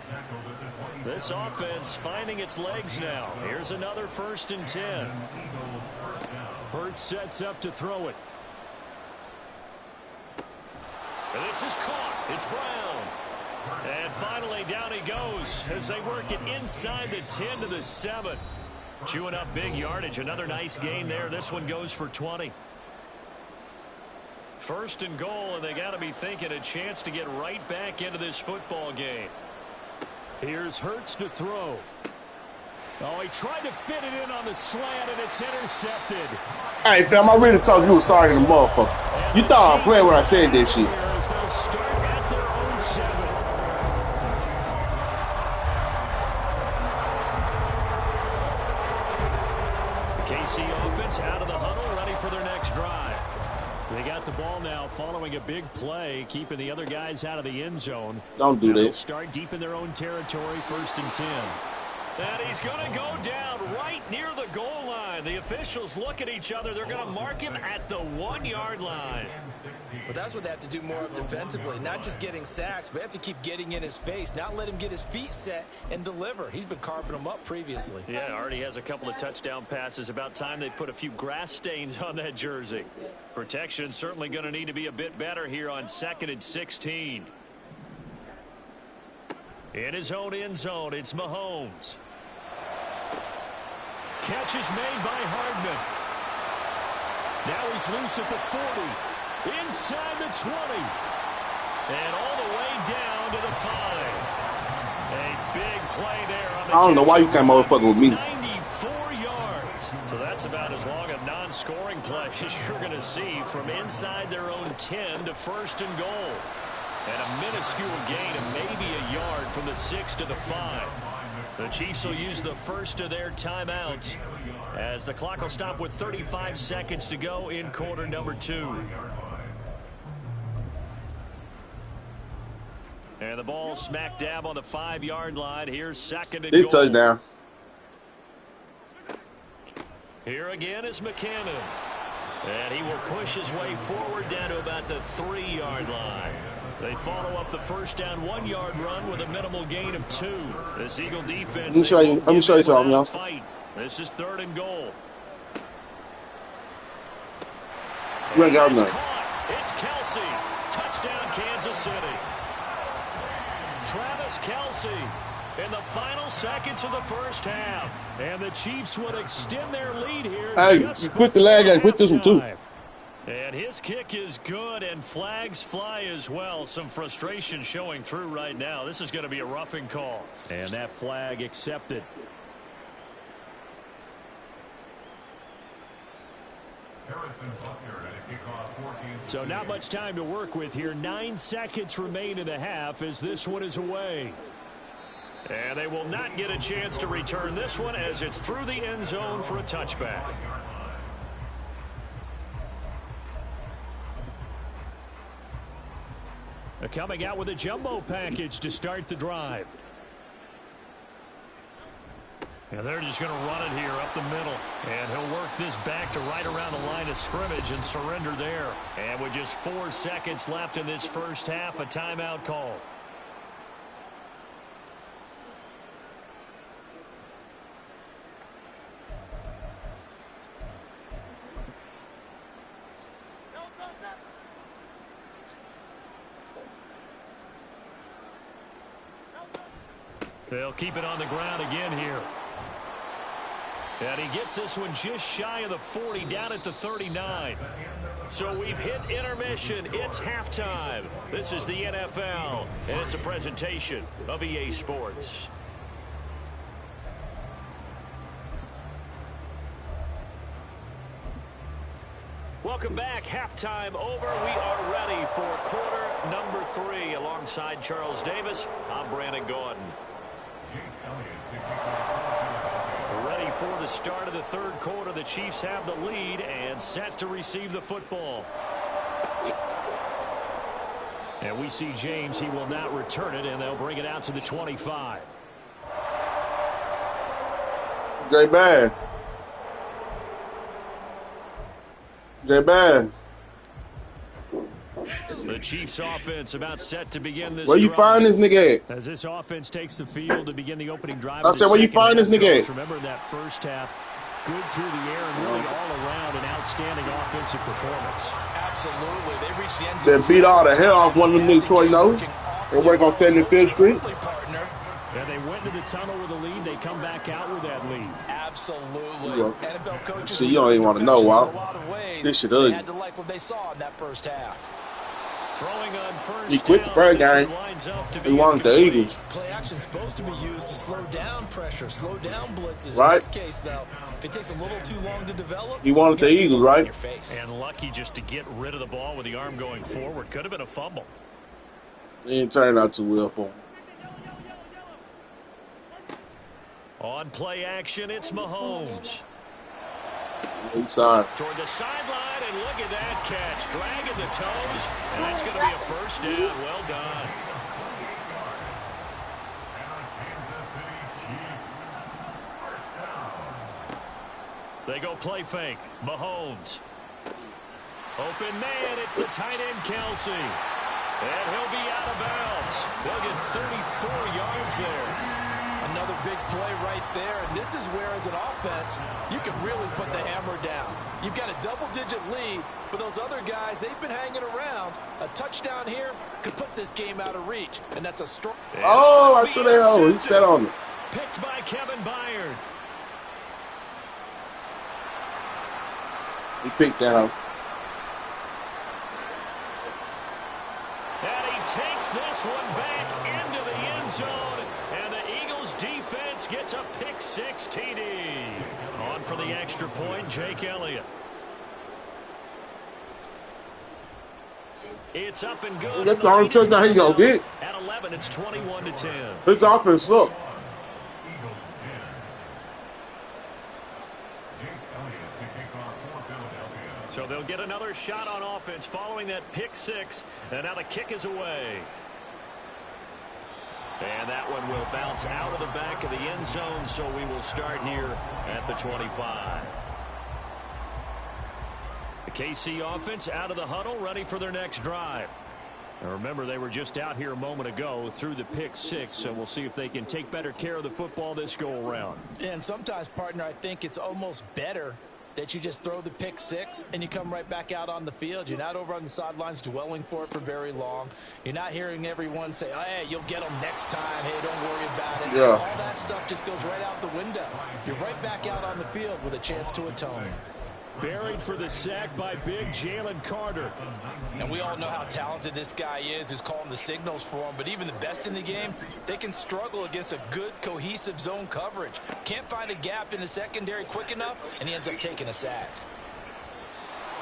This offense finding its legs now. Here's another 1st and 10. Hurts sets up to throw it. And this is caught. It's Brown. And finally down he goes as they work it inside the 10 to the 7. Chewing up big yardage. Another nice gain there. This one goes for 20. 1st and goal, and they got to be thinking a chance to get right back into this football game. Here's Hurts to throw. Oh, he tried to fit it in on the slant, and it's intercepted. Hey, fam, I really thought you were sorry to the motherfucker. You thought I was playing when I said that shit. As they'll start at their own 7. The KC offense out of the huddle, ready for their next drive. They got the ball now following a big play, keeping the other guys out of the end zone. Don't do that. They'll start deep in their own territory, 1st and 10. And he's going to go down right near the goal line. The officials look at each other. They're going to mark him at the 1-yard line. But that's what they have to do more of defensively. Not just getting sacks, but they have to keep getting in his face. Not let him get his feet set and deliver. He's been carving them up previously. Yeah, already has a couple of touchdown passes. About time they put a few grass stains on that jersey. Protection certainly going to need to be a bit better here on 2nd and 16. In his own end zone, it's Mahomes. Catch is made by Hardman. Now he's loose at the 40. Inside the 20. And all the way down to the 5. A big play there on the I don't know why you can't motherfucker with me. 94 yards. So that's about as long a non-scoring play as you're going to see from inside their own 10 to 1st and goal. And a minuscule gain of maybe a yard from the 6 to the 5. The Chiefs will use the first of their timeouts as the clock will stop with 35 seconds to go in quarter number 2. And the ball smack dab on the 5-yard line. Here's 2nd and goal. Big touchdown. Here again is McKinnon. And he will push his way forward down to about the 3-yard line. They follow up the first down 1-yard run with a minimal gain of 2. This Eagle defense. Let me show you something, y'all. This is 3rd and goal. You ain't got nothing. It's Kelsey. Touchdown, Kansas City. Travis Kelsey in the final seconds of the first half. And the Chiefs would extend their lead here. Hey, you quit the lag and quit this one too. And his kick is good, and flags fly as well. Some frustration showing through right now. This is going to be a roughing call. And that flag accepted. So not much time to work with here. 9 seconds remain in the half as this one is away. And they will not get a chance to return this one as it's through the end zone for a touchback. Coming out with a jumbo package to start the drive. And they're just going to run it here up the middle. And he'll work this back to right around the line of scrimmage and surrender there. And with just 4 seconds left in this first half, a timeout call. They'll keep it on the ground again here. And he gets this one just shy of the 40, down at the 39. So we've hit intermission. It's halftime. This is the NFL, and it's a presentation of EA Sports. Welcome back. Halftime over. We are ready for quarter number 3. Alongside Charles Davis, I'm Brandon Gordon. Ready for the start of the third quarter. The Chiefs have the lead and set to receive the football. And we see James. He will not return it, and they'll bring it out to the 25. J-Bad. J-Bad. The Chiefs offense about set to begin this Where you drive. find this nigga at? As this offense takes the field to begin the opening drive. I said, where you find this nigga at? Remember that first half, good through the air and really all around an outstanding offensive performance. Absolutely. They reached the end zone. They beat all the hell off one of them niggas Troy knows. They work on 75th Street. Yeah, they went to the tunnel with a lead. They come back out with that lead. Absolutely. Yeah. NFL coaches. See, you don't even want to know, Walt. This shit ugly. They had to like what they saw in that first half. Throwing on first He quit the first game. He wanted the Eagles. Play action is supposed to be used to slow down pressure, slow down blitzes. Right. In this case, though, if it takes a little too long to develop, he wanted the Eagles, right? And lucky just to get rid of the ball with the arm going forward. Could have been a fumble. It didn't turn out too well for him. On play action, it's Mahomes. Inside. Toward the sideline, and look at that catch. Dragging the toes, and that's going to be a first down. Well done. They go play fake. Mahomes. Open man, it's the tight end Kelsey. And he'll be out of bounds. They'll get 34 yards there. Another big play right there, and this is where, as an offense, you can really put the hammer down. You've got a double-digit lead, but those other guys, they've been hanging around. A touchdown here could put this game out of reach, and that's a strong. Oh, I threw that hole. He sat on it. Picked by Kevin Byard. He picked that up. And he takes this one back into the end zone. And the Eagles defense gets a pick-6 TD. On for the extra point, Jake Elliott. It's up and good. That's the only touchdown he gonna get. At 11, it's 21-10. His offense look. So they'll get another shot on offense following that pick-6. And now the kick is away. And that one will bounce out of the back of the end zone, so we will start here at the 25. The KC offense out of the huddle, ready for their next drive. Now remember, they were just out here a moment ago through the pick-6, so we'll see if they can take better care of the football this go-around. And sometimes, partner, I think it's almost better that you just throw the pick-6 and you come right back out on the field. You're not over on the sidelines dwelling for it for very long. You're not hearing everyone say, oh, hey, you'll get them next time. Hey, don't worry about it. Yeah. All that stuff just goes right out the window. You're right back out on the field with a chance to atone. Buried for the sack by big Jalen Carter. And we all know how talented this guy is who's calling the signals for him. But even the best in the game, they can struggle against a good, cohesive zone coverage. Can't find a gap in the secondary quick enough, and he ends up taking a sack.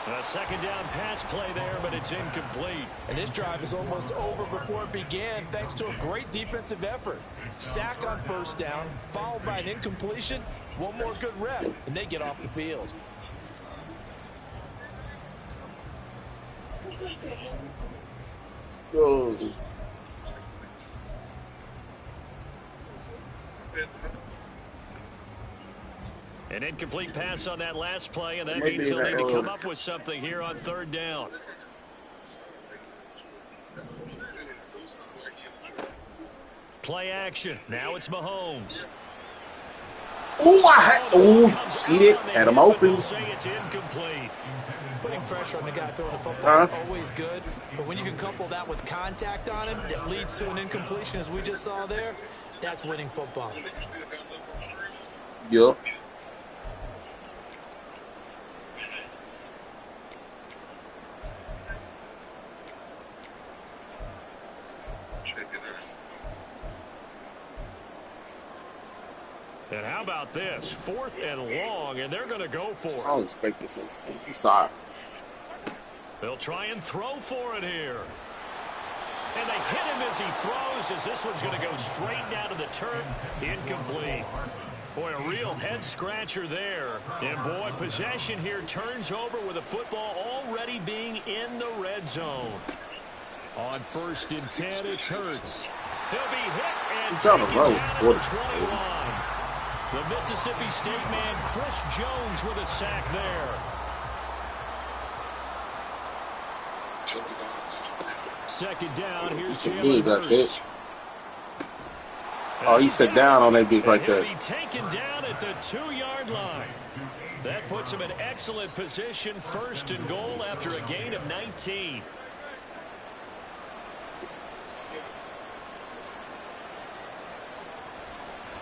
A second down pass play there, but it's incomplete. And this drive is almost over before it began thanks to a great defensive effort. Sack on first down, followed by an incompletion. One more good rep, and they get off the field. Oh. An incomplete pass on that last play, and that means he'll need to come up with something here on third down. Play action. Now it's Mahomes. Oh, see it? Had him open. Say it's incomplete. Putting pressure on the guy throwing the football is always good, but when you can couple that with contact on him that leads to an incompletion, as we just saw there, that's winning football. Yup. And how about this? 4th and long, and they're going to go for it. I don't expect this one. He's sorry. They'll try and throw for it here. And they hit him as he throws, as this one's going to go straight down to the turf. Incomplete. Boy, a real head-scratcher there. And, boy, possession here turns over with the football already being in the red zone. On 1st and 10, it's Hurts. He'll be hit and taken down at the 21. The Mississippi State man, Chris Jones, with a sack there. Second down, here's Jalen Hurts. Oh, he sat down on that bitch right there. He'll be taken down at the 2-yard line. That puts him in excellent position, 1st and goal after a gain of 19.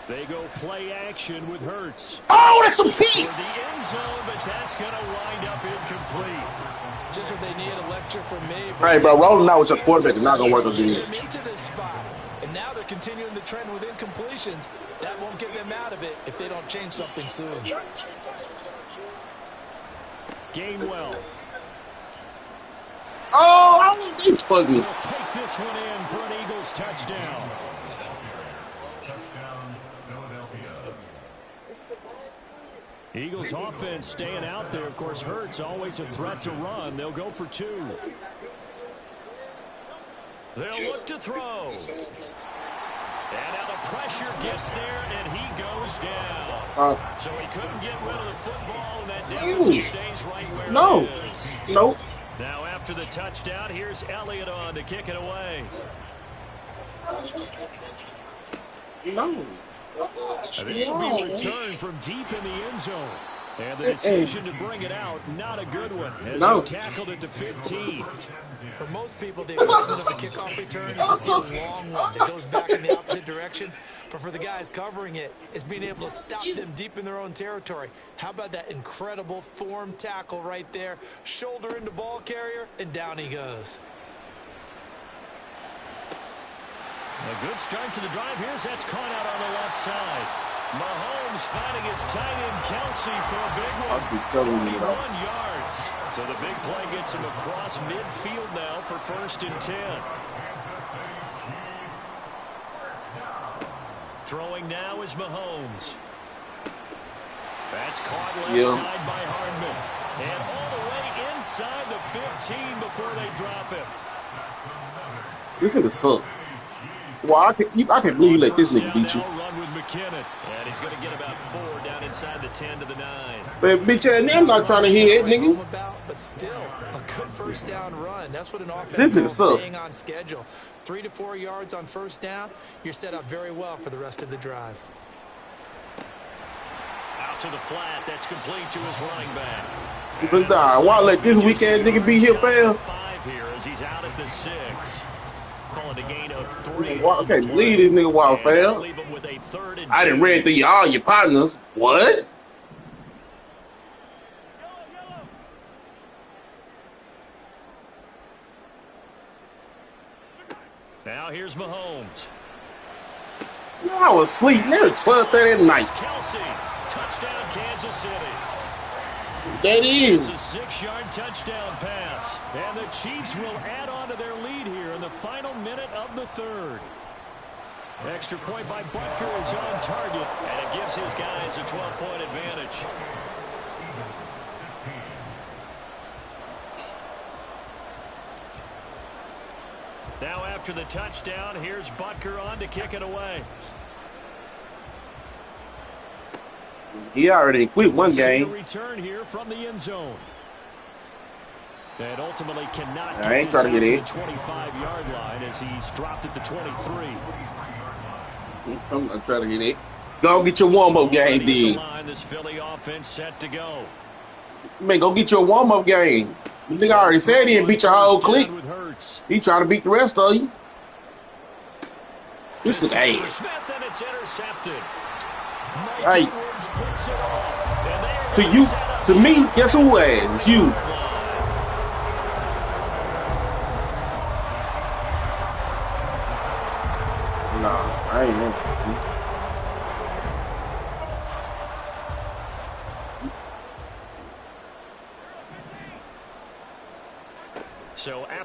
They go play action with Hurts. Oh, that's a peek! For the end zone, but that's going to wind up incomplete. Just what they need, a lecture from me. Hey, bro, rolling out with your quarterback is not going to work again. Into this spot. And now they're continuing the trend with incompletions. That won't get them out of it if they don't change something soon. Gainwell. Oh, he's fucking. We'll take this one in for an Eagles touchdown. Touchdown, Philadelphia. Eagles offense staying out there. Of course, Hurts always a threat to run. They'll go for 2. They'll look to throw. And now the pressure gets there, and he goes down. So he couldn't get rid of the football, and that deficit stays right where it is. Nope. Now after the touchdown, here's Elliott on to kick it away. No. This will be returned from deep in the end zone. And the decision to bring it out, not a good one. As he's tackled at the 15. For most people, the excitement of the kickoff return is to see a long one that goes back in the opposite direction. But for the guys covering it, it's being able to stop them deep in their own territory. How about that incredible form tackle right there? Shoulder into ball carrier, and down he goes. A good start to the drive. Here's that's caught out on the left side. Mahomes finding his tight end Kelsey for a big one. I keep telling you, 41 yards. So the big play gets him across midfield now for 1st and 10. Throwing now is Mahomes. That's caught left side by Hardman. And all the way inside the 15 before they drop him. This nigga suck. Well, I can't believe you let this nigga beat you. Run with McKinnon. And he's going to get about 4 down inside the 10 to the 9. But bitch ass, I'm not trying to hear that nigga. But still, a good 1st down run. That's what an offense this nigga is suck. staying on schedule. 3 to 4 yards on 1st down. You're set up very well for the rest of the drive. Out to the flat. That's complete to his running back. But nah, why let this weak ass nigga be here, fam? 5 here as he's out at the 6. Calling a gain of 3. I can't believe this nigga wild, fam. Leave him with a 3rd and 2. I done ran through all your partners. What? Now here's Mahomes. I was asleep. Near 12:30 at night. Kelsey, touchdown Kansas City. That is. It's a 6-yard touchdown pass. And the Chiefs will add on to their lead here in the final minute of the 3rd. Extra point by Butker is on target, and it gives his guys a 12-point advantage. Now after the touchdown, here's Butker on to kick it away. He already quit one game. Return here from the end zone. And ultimately cannot I ain't trying to get it. The 25-yard line as he's dropped at the 23. I'm not trying to get it. Go get your warm-up game, then. This Philly offense set to go. Man, go get your warm-up game. The nigga already said he didn't beat your whole clique. He trying to beat the rest of you. This is ass. And it's intercepted. Hey, to me, guess who ass? You. Nah, I ain't know.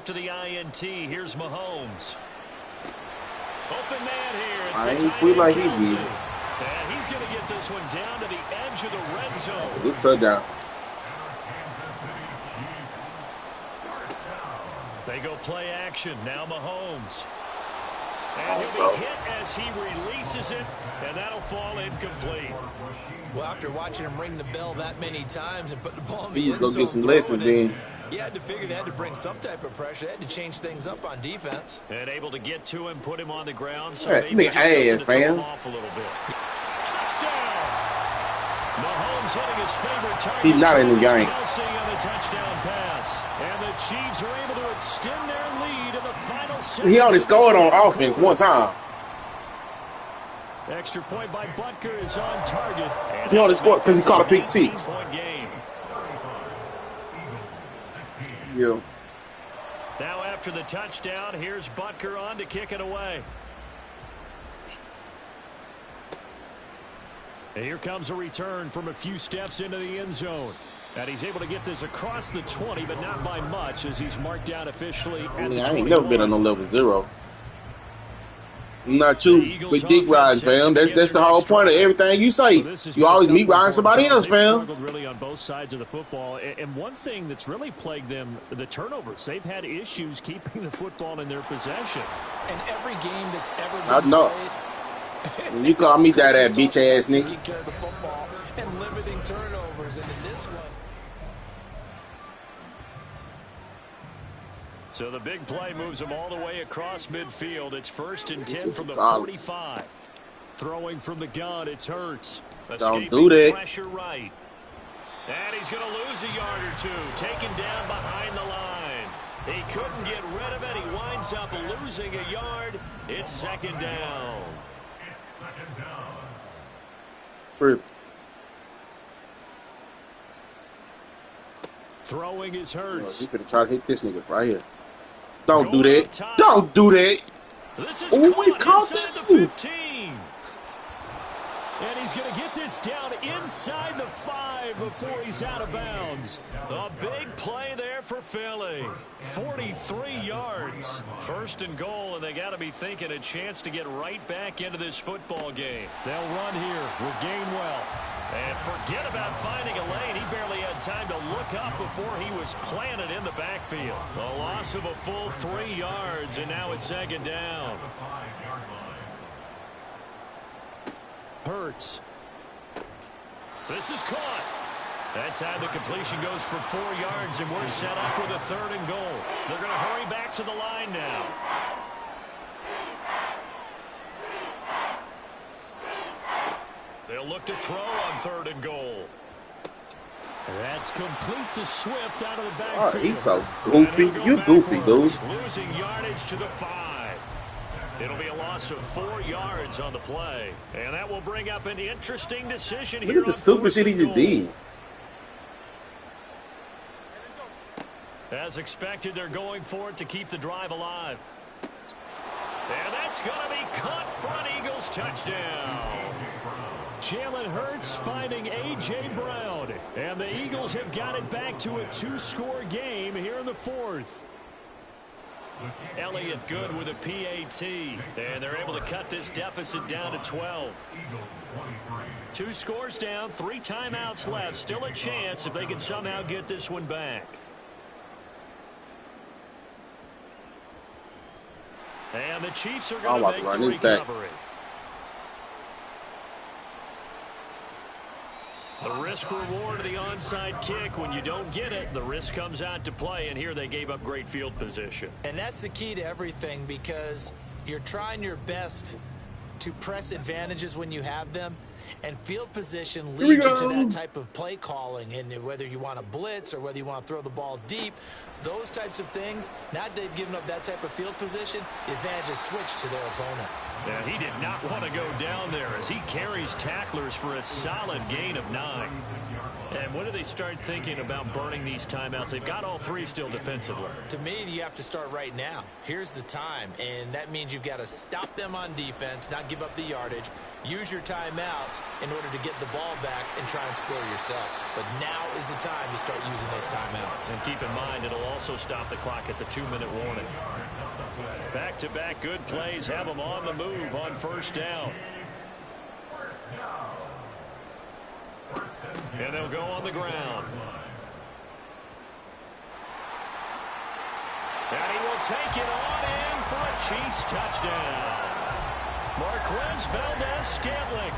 after the INT. Here's Mahomes. Open man here. It's I ain't feel like he did. And he's going to get this one down to the edge of the red zone. Good touchdown. They go play action. Now Mahomes. And he'll be hit as he releases it, and that'll fall incomplete. Well, after watching him ring the bell that many times and put the ball in the He's end going to get zone some lessons then. you had to figure they had to bring some type of pressure. They had to change things up on defense. And able to get to him, put him on the ground. So Hey, maybe just something to throw fam. him off a little bit. Touchdown! Mahomes hitting his favorite target. He's not in the game. Kelsey on the touchdown pass. And the Chiefs are able to extend their lead in the final seconds. He only scored on offense one time. Extra point by Butker is on target. He only scored because he caught a pick six. Game. Yeah. Now after the touchdown, here's Butker on to kick it away. And here comes a return from a few steps into the end zone. And he's able to get this across the 20, but not by much as he's marked down officially at the 21. I ain't never been on no level 0. I'm not you with dick riding, fam. That's the whole point of everything you say. You always meet riding somebody else, fam. Struggled really on both sides of the football. And one thing that's really plagued them, the turnovers. They've had issues keeping the football in their possession. And every game that's ever been I know. played, When you call me that bitch ass nigga. taking care of the football and limiting turnovers. And in this one, so the big play moves him all the way across midfield. It's 1st and 10 from the 45. Throwing from the gun, it's Hurts. Don't do that. Pressure right. And he's going to lose a yard or two. Taken down behind the line. He couldn't get rid of it. He winds up losing a yard. It's 2nd down. Trip. Throwing is Hurts. You could try to hit this nigga right here. Don't do that. Don't do that. This is we caught inside this the move. 15. And he's going to get this down inside the 5 before he's out of bounds. A big play there for Philly. 43 yards. 1st and goal, and they got to be thinking a chance to get right back into this football game. They'll run here with Gainwell. And forget about finding a lane. He barely had time to look up before he was planted in the backfield. A loss of a full 3 yards, and now it's 2nd down. Hurts. This is caught. That time the completion goes for 4 yards, and we're set up with a 3rd and goal. They're going to hurry back to the line now. They'll look to throw on 3rd and goal. That's complete to Swift out of the backfield. Oh, he's so goofy. You goofy, dude. Losing yardage to the 5. It'll be a loss of 4 yards on the play. And that will bring up an interesting decision here. Look at the stupid shit he just did. As expected, they're going for it to keep the drive alive. And that's going to be caught for an Eagles touchdown. Jalen Hurts finding A.J. Brown. And the Eagles have got it back to a 2-score game here in the 4th. Elliott good with a PAT. And they're able to cut this deficit down to 12. 2 scores down, 3 timeouts left. Still a chance if they can somehow get this one back. And the Chiefs are going to make the recovery. The risk reward of the onside kick. When you don't get it, the risk comes out to play, and here they gave up great field position. and that's the key to everything, because you're trying your best to press advantages when you have them, and field position leads you to that type of play calling. And whether you want to blitz or whether you want to throw the ball deep, those types of things, now that they've given up that type of field position, the advantage is switched to their opponent. And he did not want to go down there as he carries tacklers for a solid gain of 9. And when do they start thinking about burning these timeouts? They've got all 3 still defensively. To me, you have to start right now. Here's the time, and that means you've got to stop them on defense, not give up the yardage, use your timeout, shots in order to get the ball back and try and score yourself. But now is the time to start using those timeouts. And keep in mind, it'll also stop the clock at the 2-minute warning. Back-to-back good plays have them on the move on first down. And they'll go on the ground. And he will take it on in for a Chiefs touchdown. Marquez Valdez-Scantling,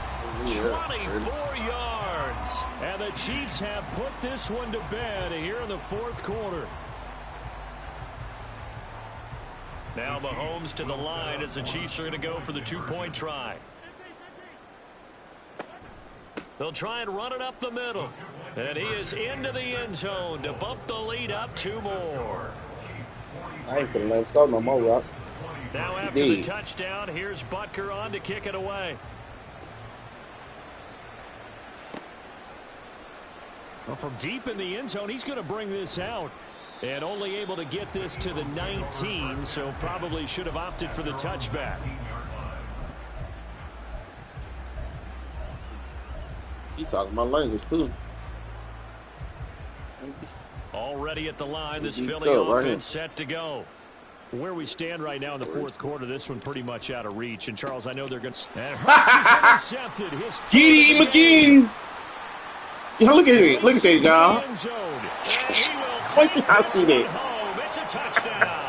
24 yards. And the Chiefs have put this one to bed here in the fourth quarter. Now Mahomes to the line as the Chiefs are going to go for the 2-point try. They'll try and run it up the middle. And he is into the end zone to bump the lead up 2 more. I ain't gonna let him start no more, Rock. Now after the touchdown, here's Butker on to kick it away. Well, from deep in the end zone, he's going to bring this out. And only able to get this to the 19, so probably should have opted for the touchback. He talking my language, too. Already at the line, this Philly offense set to go. Where we stand right now in the fourth quarter, this one pretty much out of reach. And, Charles, I know they're going to... And Hurts is intercepted. Giddy McGinn. Yeah, look at it. Look at that, y'all. Wait till I see that. It's a touchdown.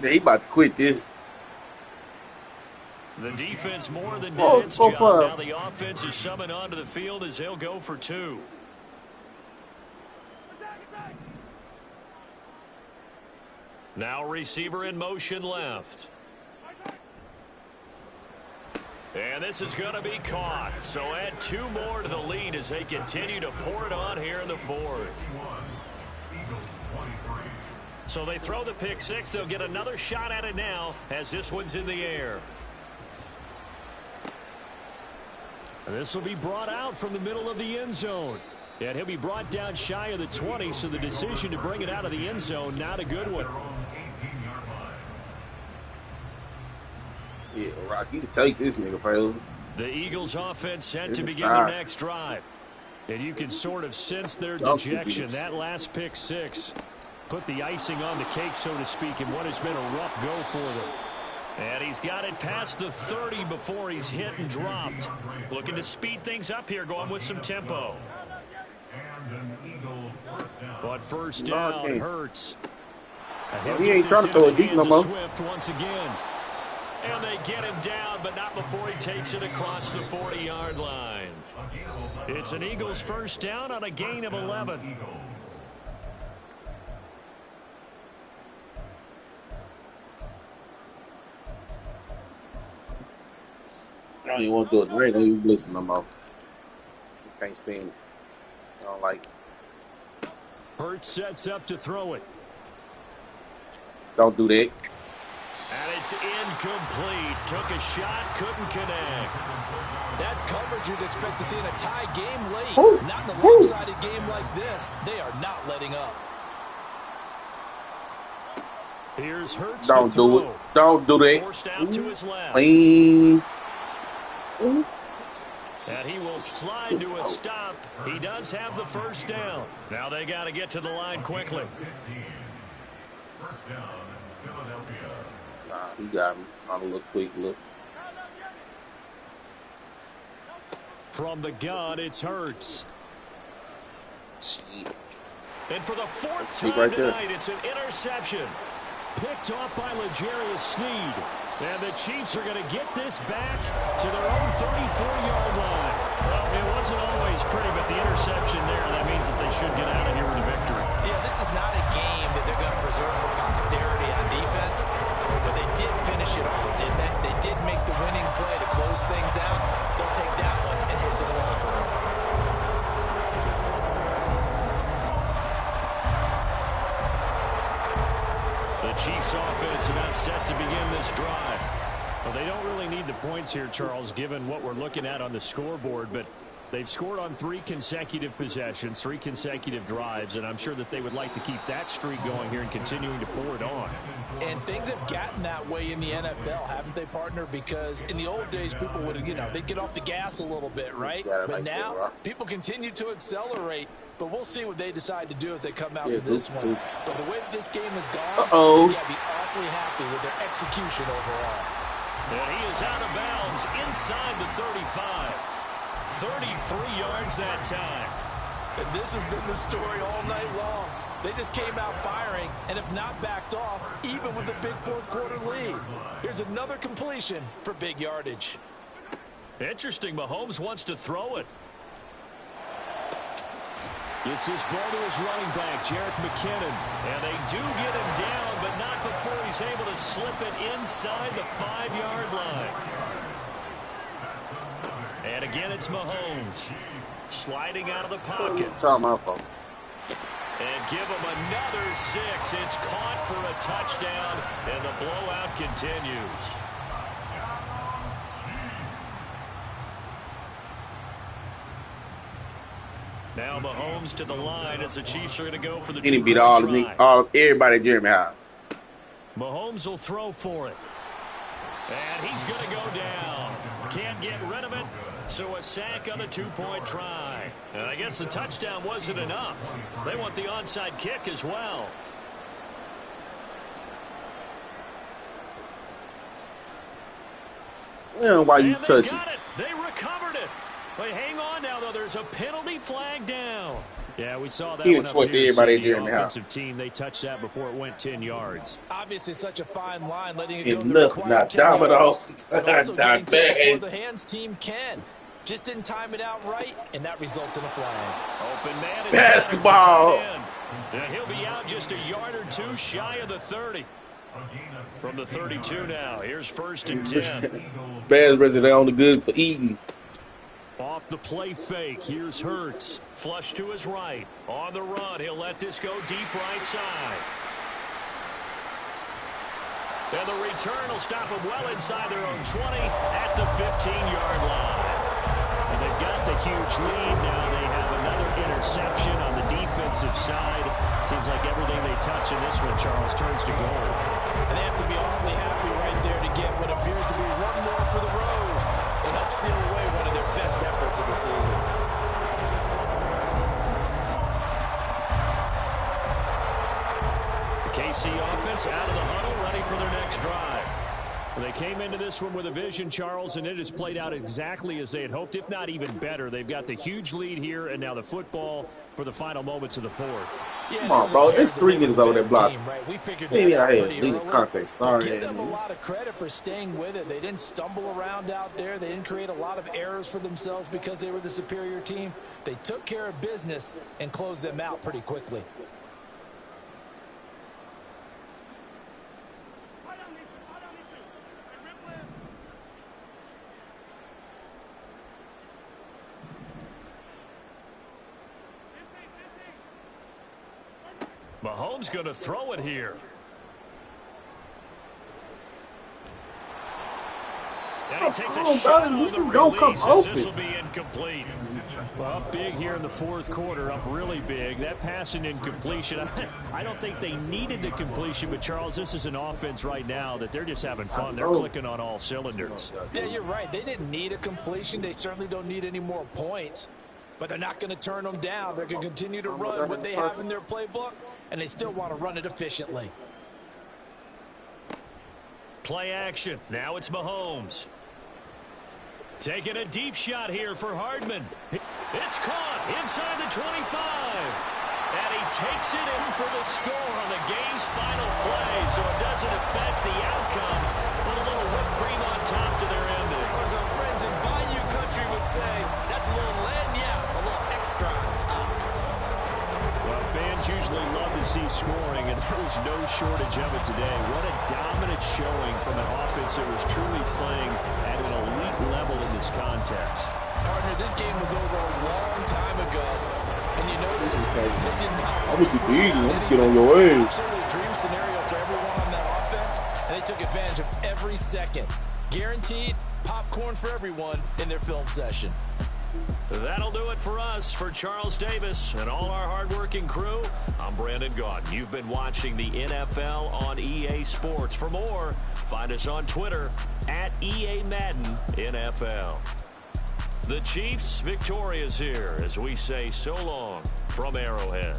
Yeah, he about to quit this. The defense more than did its job. Now the offense is summoned onto the field as they'll go for 2. Now receiver in motion left. And this is going to be caught. So add 2 more to the lead as they continue to pour it on here in the fourth. So they throw the pick 6. They'll get another shot at it now as this one's in the air. And this will be brought out from the middle of the end zone. And he'll be brought down shy of the 20, so the decision to bring it out of the end zone, not a good one. Yeah, Rock, you can take this nigga, fella. The Eagles offense set to begin their next drive. And you can sort of sense their dejection. That last pick 6 put the icing on the cake, so to speak, in what has been a rough go for them. And he's got it past the 30 before he's hit and dropped. Looking to speed things up here, going with some tempo. But first down, Hurts. He ain't trying to throw it deep no more. Once again. And they get him down, but not before he takes it across the 40-yard line. It's an Eagles first down on a gain of 11. I don't even want to do it. I ain't even listen no more. You can't stand it. I don't like it. Hurts sets up to throw it. Don't do that. And it's incomplete. Took a shot, couldn't connect. That's coverage you'd expect to see in a tie game late. Ooh. Not in a lopsided game like this. They are not letting up. Here's Hurts. Don't do it. Don't do that. Forced out to his left. Clean. And he will slide to a stop. He does have the first down. Now they got to get to the line quickly. First down, Philadelphia. Nah, he got me on a little quick look. From the gun, it's Hurts. And for the 4th time right tonight, it's an interception. Picked off by L'Jarius Sneed. And the Chiefs are going to get this back to their own 34-yard line. Well, it wasn't always pretty, but the interception there, that means that they should get out of here with a victory. Yeah, this is not a game that they're going to preserve for posterity on defense, but they did finish it off, didn't they? They did make the winning play to close things out. They'll take that one and head to the locker room. The Chiefs offense about set to begin this drive. Well, they don't really need the points here, Charles, given what we're looking at on the scoreboard, but They've scored on 3 consecutive possessions, 3 consecutive drives, and I'm sure that they would like to keep that streak going here and continuing to pour it on. And things have gotten that way in the NFL, haven't they, partner? Because in the old days, people would, they'd get off the gas a little bit, right? But now, people continue to accelerate. But we'll see what they decide to do as they come out to this one. But the way that this game has gone, you got to be awfully happy with their execution overall. And he is out of bounds inside the 35. 33 yards that time. And this has been the story all night long. They just came out firing and have not backed off, even with the big fourth-quarter lead. Here's another completion for big yardage. Interesting. Mahomes wants to throw it. It's his ball to his running back, Jerick McKinnon. And they do get him down, but not before he's able to slip it inside the 5-yard line. And again, it's Mahomes sliding out of the pocket. And give him another 6. It's caught for a touchdown, and the blowout continues. Now Mahomes to the line as the Chiefs are going to go for the He beat everybody at Jeremy House. Mahomes will throw for it. And he's going to go down. Can't get rid of it. So a sack on the 2-point try. And I guess the touchdown wasn't enough. They want the onside kick as well. Why you touch it? They recovered it. But hang on now, though. There's a penalty flag down. Yeah, we saw that one up here. The offensive team, they touched that before it went 10 yards. Obviously, such a fine line, letting it go the required 10 yards, but also getting to where the hands team can. Just didn't time it out right, and that results in a flag. Open man is basketball. And he'll be out just a yard or 2 shy of the 30. From the 32 now. Here's 1st and 10. Bears resident only good for eating. Off the play fake. Here's Hurts. Flush to his right. On the run. He'll let this go deep right side. And the return will stop him well inside their own 20 at the 15-yard line. And they've got the huge lead. Now they have another interception on the defensive side. Seems like everything they touch in this one, Charles, turns to goal. And they have to be awfully happy right there to get what appears to be one more for the road. It helps seal away one of their best efforts of the season. The KC offense out of the huddle, ready for their next drive. They came into this one with a vision, Charles, and it has played out exactly as they had hoped, if not even better. They've got the huge lead here, and now the football for the final moments of the fourth. Yeah, come on, bro. It's 3 minutes over that block. Right? We figured maybe I had legal context. Sorry. Give them a lot of credit for staying with it. They didn't stumble around out there. They didn't create a lot of errors for themselves because they were the superior team. They took care of business and closed them out pretty quickly. Mahomes going to throw it here. And he takes a shot on the release as this will be incomplete. Well, up big here in the fourth quarter, up really big. That pass and incompletion, I don't think they needed the completion, but Charles, this is an offense right now that they're just having fun. They're clicking on all cylinders. Yeah, you're right. They didn't need a completion. They certainly don't need any more points, but they're not going to turn them down. They're going to continue to run what they have in their playbook, and they still want to run it efficiently. Play action. Now it's Mahomes. Taking a deep shot here for Hardman. It's caught inside the 25. And he takes it in for the score on the game's final play, so it doesn't affect the outcome. Put a little whipped cream on top to their ending. As our friends in Bayou Country would say, that's a little lagniappe, a little extra on top. Well, fans usually love to see scoring, and there was no shortage of it today. What a dominant showing from an offense that was truly playing at an elite level in this contest. Partner, this game was over a long time ago, and you notice they did not I'm gonna get on your ass. Absolutely a dream scenario for everyone on that offense, and they took advantage of every second. Guaranteed popcorn for everyone in their film session. That'll do it for us. For Charles Davis and all our hardworking crew, I'm Brandon Gaudin. You've been watching the NFL on EA Sports. For more, find us on Twitter at EA Madden NFL. The Chiefs victorious here as we say so long from Arrowhead.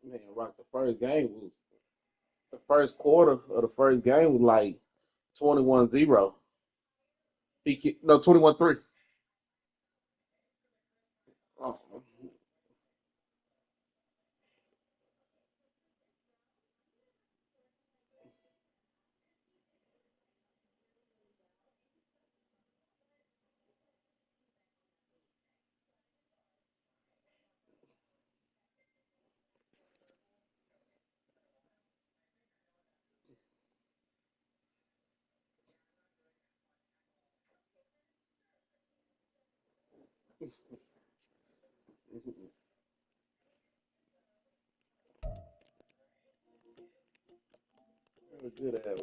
Man, right. The first quarter of the first game was like 21-0. No, 21-3. Oh, it was good at